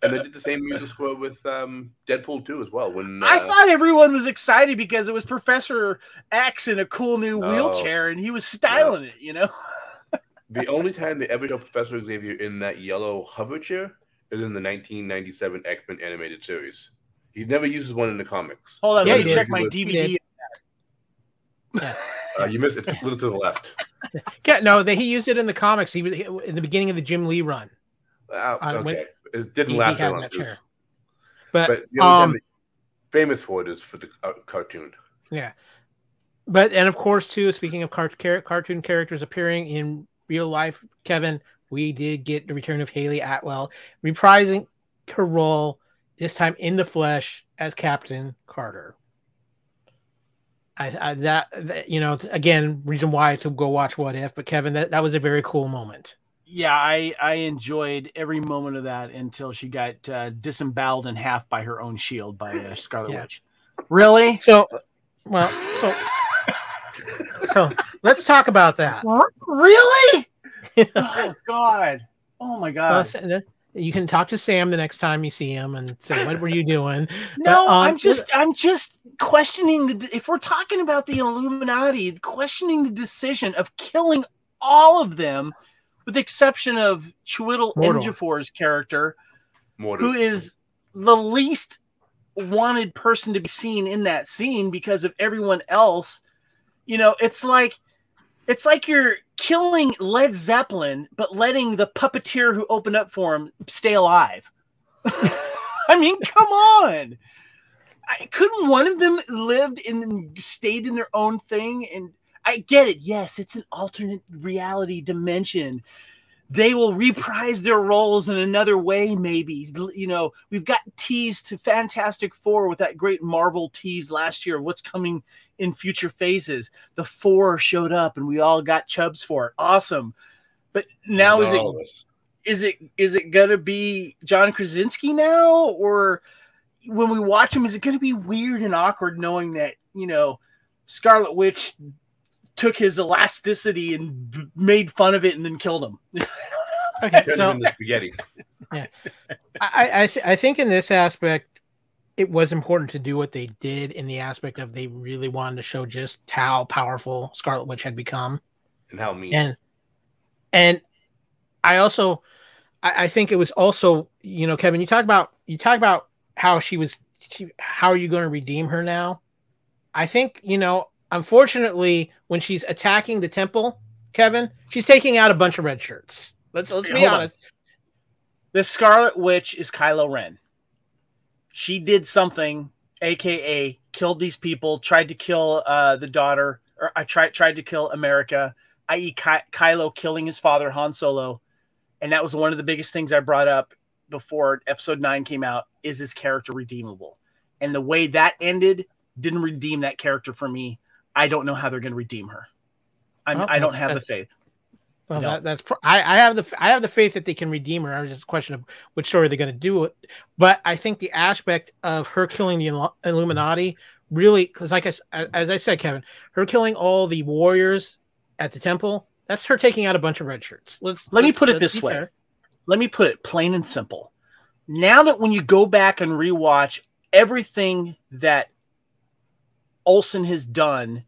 And they did the same music score with Deadpool 2 as well. When I thought everyone was excited because it was Professor X in a cool new wheelchair, and he was styling it, you know? The only time they ever show Professor Xavier in that yellow hover chair is in the 1997 X-Men animated series. He never uses one in the comics. Hold on, let me check my DVD. You missed it. It's a little to the left. Yeah, no, he used it in the comics. He was in the beginning of the Jim Lee run. Okay. It didn't last that long. But the only time famous for it is for the cartoon. Yeah. But, and of course, too, speaking of cartoon characters appearing in real life, Kevin, we did get the return of Haley Atwell, reprising her role, this time in the flesh, as Captain Carter. That you know, again, reason why to go watch What If, but Kevin, that was a very cool moment. Yeah, I enjoyed every moment of that until she got disemboweled in half by her own shield by Scarlet Witch. Really? So let's talk about that. Really? Oh God! Oh my God! Well, you can talk to Sam the next time you see him and say, "What were you doing?" No, I'm just questioning if we're talking about the Illuminati, questioning the decision of killing all of them, with the exception of Chiwetel Ejiofor's character, who is the least wanted person to be seen in that scene because of everyone else. You know, it's like you're killing Led Zeppelin, but letting the puppeteer who opened up for him stay alive. I mean, come on. Couldn't one of them lived and stayed in their own thing? And I get it. Yes, it's an alternate reality dimension. They will reprise their roles in another way, maybe. You know, we've got teased to Fantastic Four with that great Marvel tease last year of what's coming in future phases. The Four showed up and we all got chubs for it. Awesome. But now is it gonna be John Krasinski now? Or when we watch him, is it gonna be weird and awkward knowing that, you know, Scarlet Witch took his elasticity and made fun of it and then killed him? Okay, so spaghetti. Yeah, I think in this aspect, it was important to do what they did in the aspect of they really wanted to show just how powerful Scarlet Witch had become and how mean. And I think it was also, you know, Kevin, you talk about how how are you going to redeem her now? I think, you know, unfortunately, when she's attacking the temple, Kevin, she's taking out a bunch of red shirts. Let's be honest. The Scarlet Witch is Kylo Ren. She did something, aka killed these people, tried to kill the daughter, or I tried to kill America, i.e. Kylo killing his father, Han Solo. And that was one of the biggest things I brought up before episode 9 came out. Is this character redeemable? And the way that ended didn't redeem that character for me. I don't know how they're going to redeem her. I don't have the faith. Well, no. I have the faith that they can redeem her. It's just a question of which story they're going to do it. But I think the aspect of her killing the Illuminati really, because as I said, Kevin, her killing all the warriors at the temple, that's her taking out a bunch of red shirts. Let me put it this way. Fair. Let me put it plain and simple. Now that when you go back and rewatch everything that Olsen has done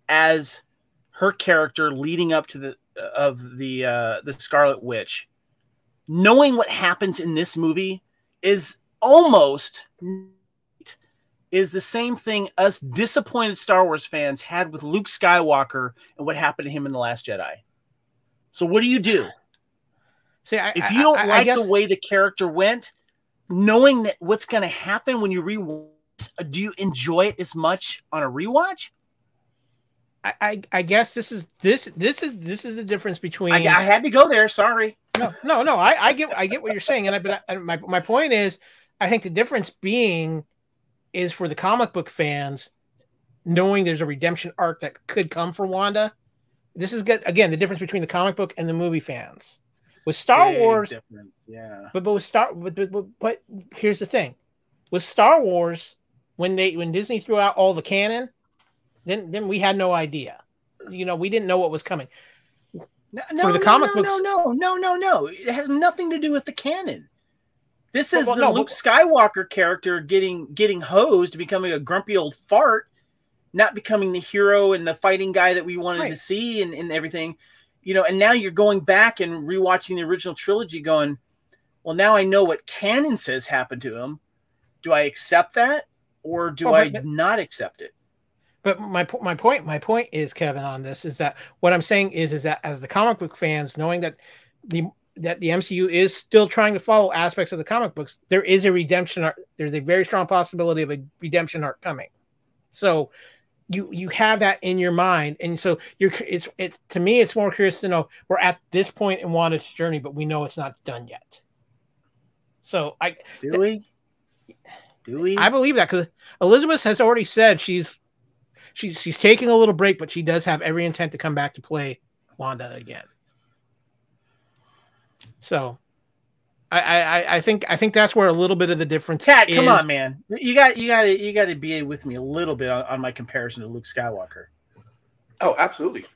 as her character leading up to the Scarlet Witch, knowing what happens in this movie is the same thing us disappointed Star Wars fans had with Luke Skywalker and what happened to him in The Last Jedi. So what do you do? See, if you don't like the way the character went, knowing that what's going to happen when you rewatch, do you enjoy it as much on a rewatch? I guess this is the difference between. I had to go there. Sorry. No. I get what you're saying, and my point is, I think the difference being is for the comic book fans, knowing there's a redemption arc that could come for Wanda. This is good. Again, the difference between the comic book and the movie fans. With Star Wars, difference. Yeah. But here's the thing. With Star Wars, when Disney threw out all the canon, then we had no idea. We didn't know what was coming. For the comic books, no. It has nothing to do with the canon. This is Luke Skywalker character getting hosed, becoming a grumpy old fart, not becoming the hero and the fighting guy that we wanted to see and everything. And now you're going back and rewatching the original trilogy going, well, now I know what canon says happened to him. Do I accept that or do I not accept it? But my point is, Kevin, on this is that what I'm saying is that as the comic book fans, knowing that the MCU is still trying to follow aspects of the comic books, there is a redemption arc. There's a very strong possibility of a redemption arc coming. So you have that in your mind, and so it's to me, it's more curious to know we're at this point in Wanda's journey, but we know it's not done yet. So do we? I believe that because Elizabeth has already said she's taking a little break, but she does have every intent to come back to play Wanda again. So I think that's where a little bit of the difference. Cat, come on, man. You got to be with me a little bit on my comparison to Luke Skywalker. Oh, absolutely.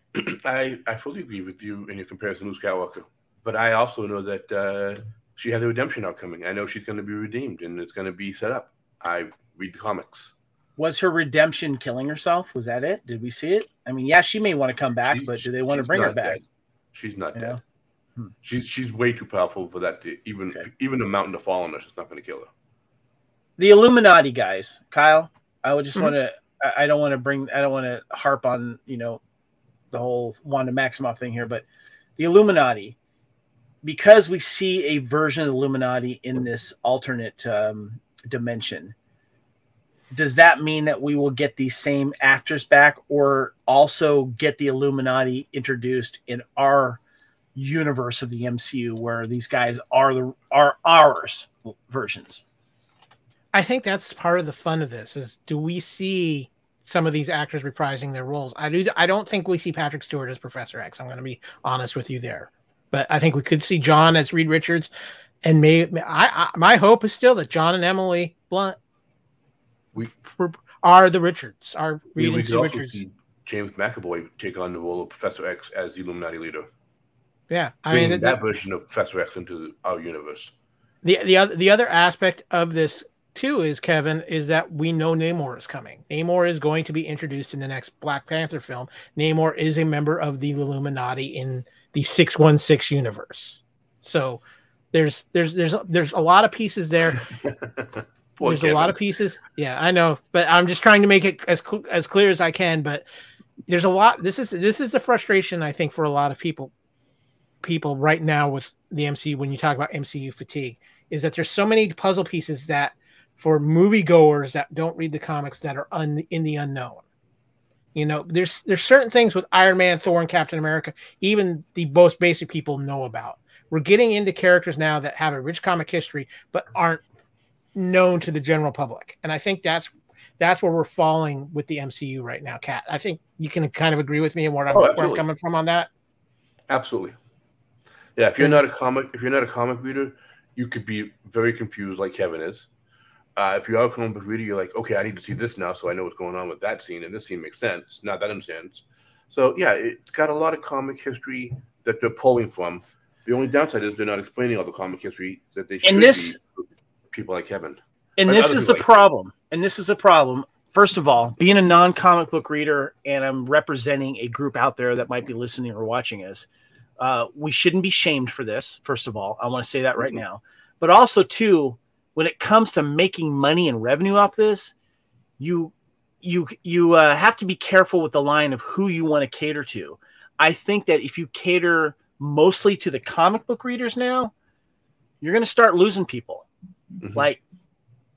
I fully agree with you in your comparison to Luke Skywalker. But I also know that she has a redemption arc coming. I know she's going to be redeemed, and it's going to be set up. I read the comics. Was her redemption killing herself? Was that it? Did we see it? I mean, yeah, she may want to come back, but do they want to bring her back? Dead. She's not dead. She's way too powerful for that to even a mountain to fall on her. It's not going to kill her. The Illuminati guys, Kyle. I would just want to. I don't want to harp on the whole Wanda Maximoff thing here, but the Illuminati, because we see a version of the Illuminati in this alternate dimension. Does that mean that we will get these same actors back, or also get the Illuminati introduced in our universe of the MCU, where these guys are ours versions? I think that's part of the fun of this. Is do we see some of these actors reprising their roles? I don't think we see Patrick Stewart as Professor X. I'm going to be honest with you there, but I think we could see John as Reed Richards, and my hope is still that John and Emily Blunt are the Richards, are Reed and Sue Richards. See James McAvoy take on the role of Professor X as the Illuminati leader. Yeah, I mean that version of Professor X into our universe. The other aspect of this too is, Kevin, is that we know Namor is coming. Namor is going to be introduced in the next Black Panther film. Namor is a member of the Illuminati in the 616 universe. So there's a lot of pieces there. There's a lot of pieces. Yeah, I know, but I'm just trying to make it as clear as I can. But there's a lot. This is the frustration, I think, for a lot of people right now with the MCU. When you talk about MCU fatigue, is that there's so many puzzle pieces that for moviegoers that don't read the comics that are in the unknown. You know, there's certain things with Iron Man, Thor, and Captain America, even the most basic people know about. We're getting into characters now that have a rich comic history, but aren't known to the general public. And I think that's where we're falling with the MCU right now, Kat. I think you can kind of agree with me and where I'm coming from on that. Absolutely. Yeah, if you're not a comic reader, you could be very confused like Kevin is. If you are a comic book reader, you're like, okay, I need to see this now so I know what's going on with that scene, and this scene makes sense. Now that understands. So yeah, it's got a lot of comic history that they're pulling from. The only downside is they're not explaining all the comic history that they should be to people like Kevin. And this is the problem. And this is a problem. First of all, being a non-comic book reader, and I'm representing a group out there that might be listening or watching us, we shouldn't be shamed for this. First of all, I want to say that right now. But also, too, when it comes to making money and revenue off this, you have to be careful with the line of who you want to cater to. I think that if you cater mostly to the comic book readers now, you're going to start losing people. Like,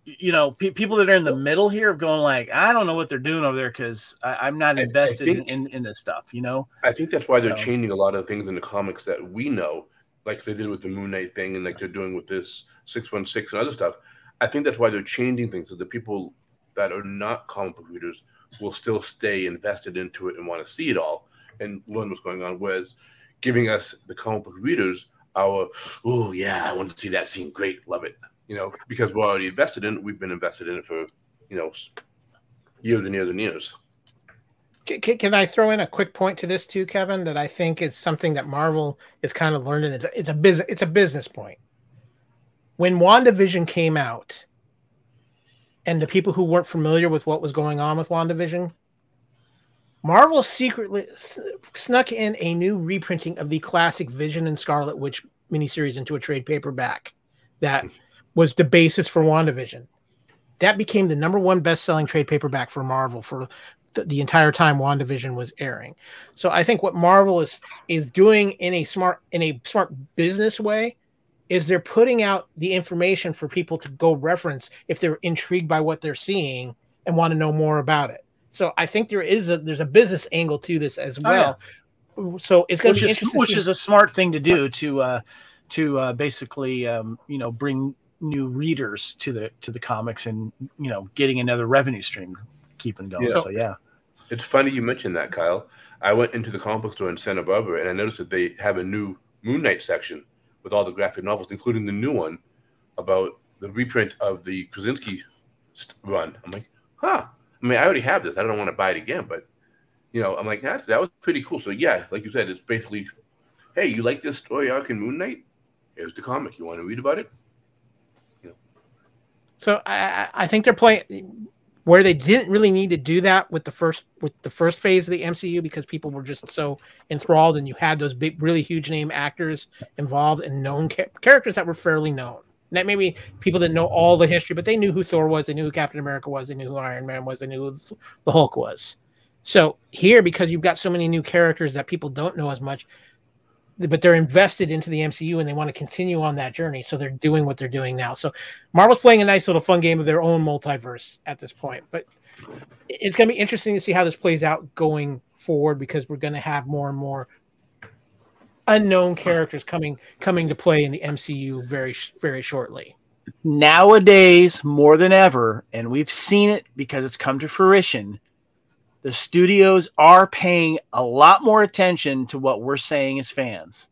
you know, people that are in the middle here of going like, I don't know what they're doing over there because I'm not invested in this stuff, you know? I think that's why they're changing a lot of things in the comics that we know, like they did with the Moon Knight thing and like they're doing with this 616 and other stuff. I think that's why they're changing things so the people that are not comic book readers will still stay invested into it and want to see it all and learn what's going on. Whereas giving us, the comic book readers, our, oh, yeah, I want to see that scene. Great. Love it. You know, because we're already invested in it. We've been invested in it for, you know, years and years and years. Can I throw in a quick point to this too, Kevin, that I think is something that Marvel is kind of learning? It's a business point. When WandaVision came out, and the people who weren't familiar with what was going on with WandaVision, Marvel secretly snuck in a new reprinting of the classic Vision and Scarlet Witch miniseries into a trade paperback that was the basis for WandaVision. That became the #1 best-selling trade paperback for Marvel for the entire time WandaVision was airing. So I think what Marvel is doing in a smart business way is they're putting out the information for people to go reference if they're intrigued by what they're seeing and want to know more about it. So I think there's a business angle to this as well. Oh, yeah. So it's going to be interesting, which is a smart thing to do to basically you know, bring new readers to the comics and, you know, getting another revenue stream keeping going. Yeah. So yeah, it's funny you mentioned that, Kyle. I went into the comic book store in Santa Barbara and I noticed that they have a new Moon Knight section with all the graphic novels, including the new one about the reprint of the Krasnicki run. I'm like, huh. I mean, I already have this. I don't want to buy it again, but, you know, I'm like, that was pretty cool. So, yeah, like you said, it's basically, hey, you like this story arc in Moon Knight? Here's the comic. You want to read about it? You know. So I think they're playing where they didn't really need to do that with the first phase of the MCU because people were just so enthralled and you had those big, really huge name actors involved and known characters that were fairly known. That maybe people didn't know all the history, but they knew who Thor was, they knew who Captain America was, they knew who Iron Man was, they knew who the Hulk was. So here, because you've got so many new characters that people don't know as much, but they're invested into the MCU and they want to continue on that journey, so they're doing what they're doing now. So Marvel's playing a nice little fun game of their own multiverse at this point. But it's going to be interesting to see how this plays out going forward because we're going to have more and more unknown characters coming to play in the MCU very, very shortly. Nowadays, more than ever, and we've seen it because it's come to fruition, the studios are paying a lot more attention to what we're saying as fans.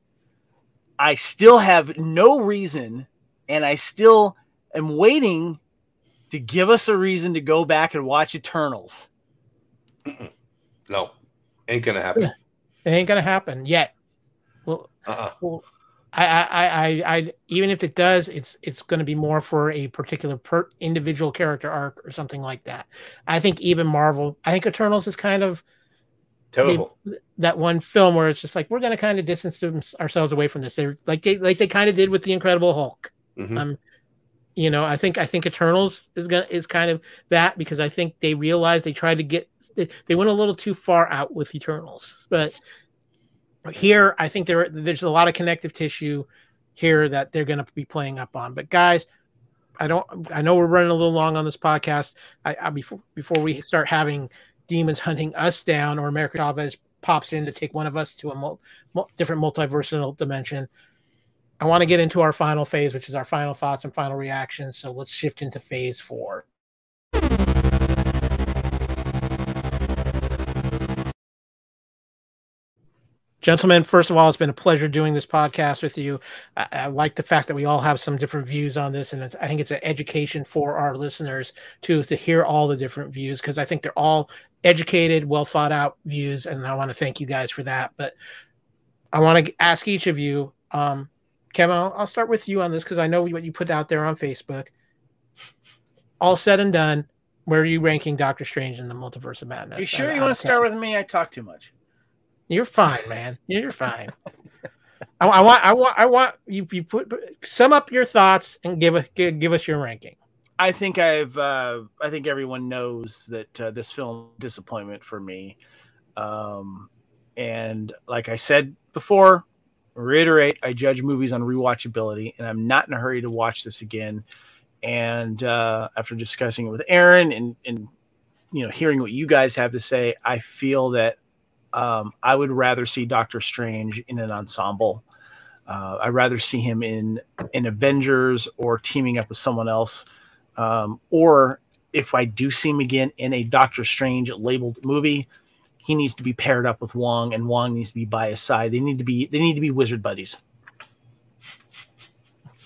I still have no reason, and I still am waiting to give us a reason to go back and watch Eternals. No, ain't gonna happen. It ain't gonna happen yet. Well, I even if it does, it's going to be more for a particular individual character arc or something like that. I think even Marvel, I think Eternals is kind of terrible. That one film where it's just like we're going to kind of distance ourselves away from this. They're like they kind of did with the Incredible Hulk. You know, I think Eternals is kind of that, because I think they realized they tried to they went a little too far out with Eternals. But here, I think there's a lot of connective tissue here that they're going to be playing up on. But guys, I know we're running a little long on this podcast. Before we start having demons hunting us down, or America Chavez pops in to take one of us to a different multiversal dimension, I want to get into our final phase, which is our final thoughts and final reactions. So let's shift into phase 4. Gentlemen, first of all, it's been a pleasure doing this podcast with you. I like the fact that we all have some different views on this, and I think it's an education for our listeners to hear all the different views, because I think they're all educated, well thought out views, and I want to thank you guys for that. But I want to ask each of you, Kevin, I'll start with you on this, because I know what you put out there on Facebook. All said and done, where are you ranking Doctor Strange in the Multiverse of Madness? You sure you want to start with me? I talk too much. You're fine, man. You're fine. I want you sum up your thoughts and give us your ranking. I think I think everyone knows that this film disappointment for me. And like I said before, reiterate, I judge movies on rewatchability, and I'm not in a hurry to watch this again. And after discussing it with Aaron and hearing what you guys have to say, I feel that I would rather see Doctor Strange in an ensemble. I'd rather see him in Avengers, or teaming up with someone else. Or if I do see him again in a Doctor Strange labeled movie, he needs to be paired up with Wong, and Wong needs to be by his side. They need to be wizard buddies.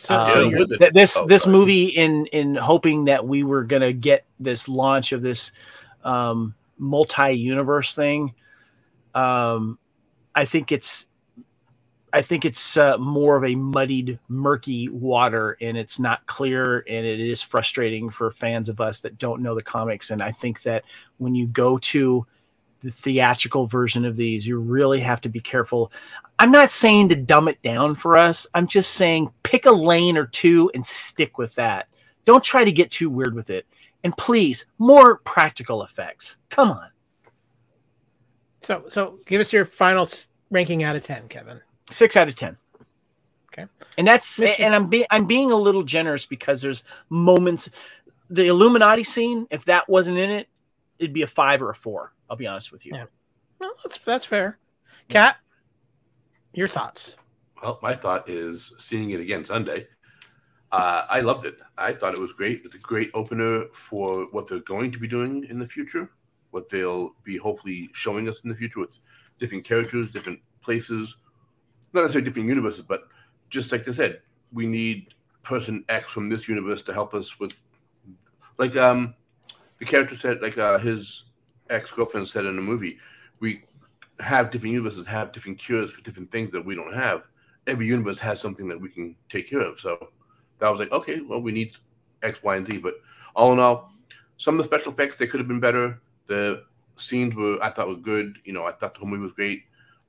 This movie, in hoping that we were going to get this launch of this multi-universe thing, I think it's more of a muddied, murky water, and it's not clear, and it is frustrating for fans of us that don't know the comics. And I think that when you go to the theatrical version of these, you really have to be careful. I'm not saying to dumb it down for us. I'm just saying pick a lane or two and stick with that. Don't try to get too weird with it. And please, more practical effects. Come on. So give us your final ranking out of 10, Kevin. 6 out of 10. Okay. And I'm being a little generous, because there's moments. The Illuminati scene, if that wasn't in it, it'd be a 5 or a 4. I'll be honest with you. Yeah. Well, that's fair. Cat, your thoughts? Well, my thought is seeing it again Sunday. I loved it. I thought it was great. It's a great opener for what they're going to be doing in the future, what they'll be hopefully showing us in the future with different characters, different places, not necessarily different universes, but just like they said, we need person X from this universe to help us with, like the character said, like his ex-girlfriend said in the movie, we have different universes, have different cures for different things that we don't have. Every universe has something that we can take care of. So that was like, okay, well, we need X, Y, and Z. But all in all, some of the special effects, they could have been better. The scenes I thought were good. I thought the whole movie was great.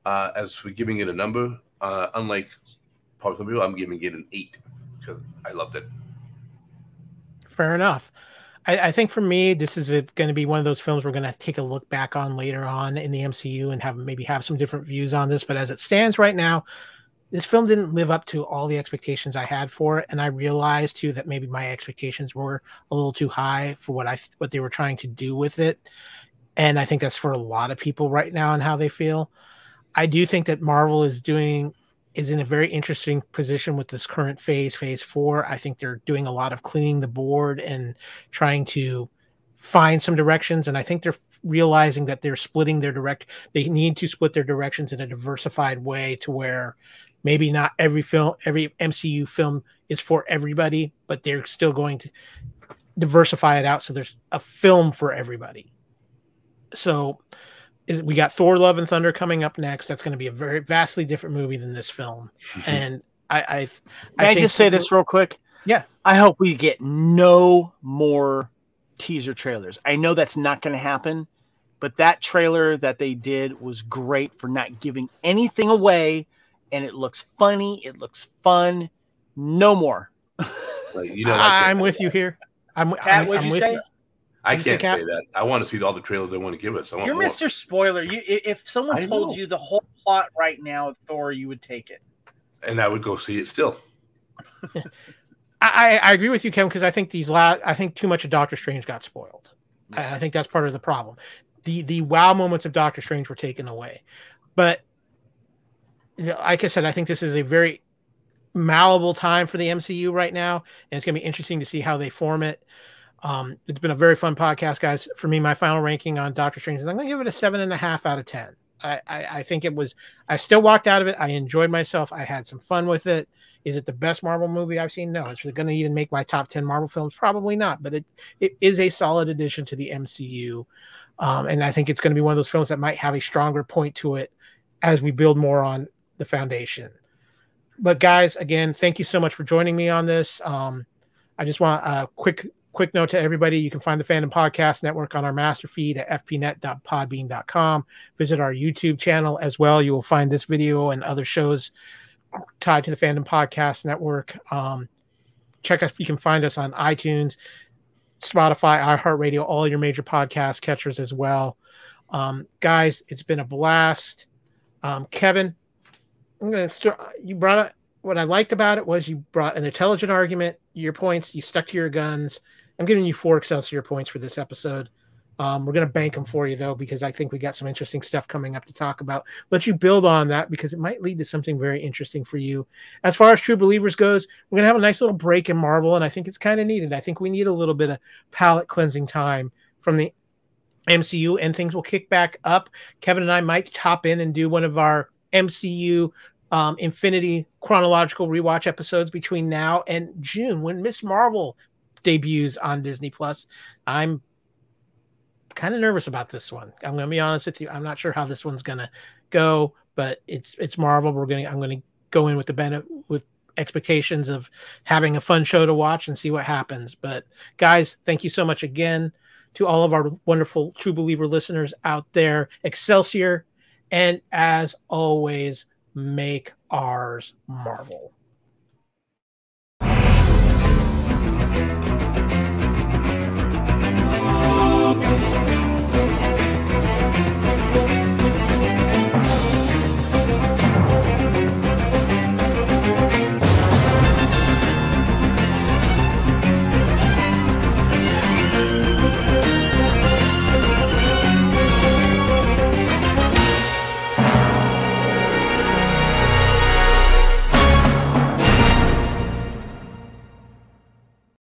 As for giving it a number, unlike probably some people, I'm giving it an 8 because I loved it. Fair enough. I think for me, this is going to be one of those films we're going to take a look back on later on in the MCU and maybe have some different views on this. But as it stands right now, this film didn't live up to all the expectations I had for it. And I realized too that maybe my expectations were a little too high for what they were trying to do with it. And I think that's for a lot of people right now and how they feel. I do think that Marvel is in a very interesting position with this current phase 4. I think they're doing a lot of cleaning the board and trying to find some directions. And I think they're realizing that they're splitting they need to split their directions in a diversified way, to where maybe not every MCU film is for everybody, but they're still going to diversify it out. So there's a film for everybody. So we got Thor: Love and Thunder coming up next. That's going to be a very vastly different movie than this film. And I just say this real quick? Yeah. I hope we get no more teaser trailers. I know that's not going to happen, but that trailer that they did was great for not giving anything away, and it looks funny. It looks fun. No more. Like, you know, I I'm with you here. Cat, what'd you say? I can't say that. I want to see all the trailers they want to give us. You're more. Mr. Spoiler. If someone told you the whole plot right now of Thor, you would take it. And I would go see it still. I agree with you, Kevin, because I think I think too much of Doctor Strange got spoiled. I think that's part of the problem. The wow moments of Doctor Strange were taken away. But like I said, I think this is a very malleable time for the MCU right now, and it's going to be interesting to see how they form it. It's been a very fun podcast, guys. For me, my final ranking on Doctor Strange is I'm going to give it a 7.5 out of 10. I think it was. I still walked out of it. I enjoyed myself. I had some fun with it. Is it the best Marvel movie I've seen? No. Is it going to even make my top 10 Marvel films? Probably not. But it is a solid addition to the MCU, and I think it's going to be one of those films that might have a stronger point to it as we build more on the foundation. But guys, again, thank you so much for joining me on this. I just want a quick note to everybody. You can find the Fandom Podcast Network on our master feed at fpnet.podbean.com. Visit our YouTube channel as well. You will find this video and other shows tied to the Fandom Podcast Network. Check us. You can find us on iTunes, Spotify, iHeartRadio, all your major podcast catchers as well. Guys, it's been a blast. Kevin, you brought up what I liked about it was you brought an intelligent argument, your points, you stuck to your guns. I'm giving you 4 Excelsior points for this episode. We're going to bank them for you, though, because I think we got some interesting stuff coming up to talk about. Let you build on that because it might lead to something very interesting for you. As far as True Believers goes, we're going to have a nice little break in Marvel, and I think it's kind of needed. I think we need a little bit of palate cleansing time from the MCU, and things will kick back up. Kevin and I might top in and do one of our MCU Infinity chronological rewatch episodes between now and June when Miss Marvel debuts on Disney Plus. I'm kind of nervous about this one. I'm going to be honest with you. I'm not sure how this one's going to go, but it's Marvel. I'm going to go in with expectations of having a fun show to watch and see what happens. But guys, thank you so much again to all of our wonderful True Believer listeners out there. Excelsior, and as always, make ours Marvel.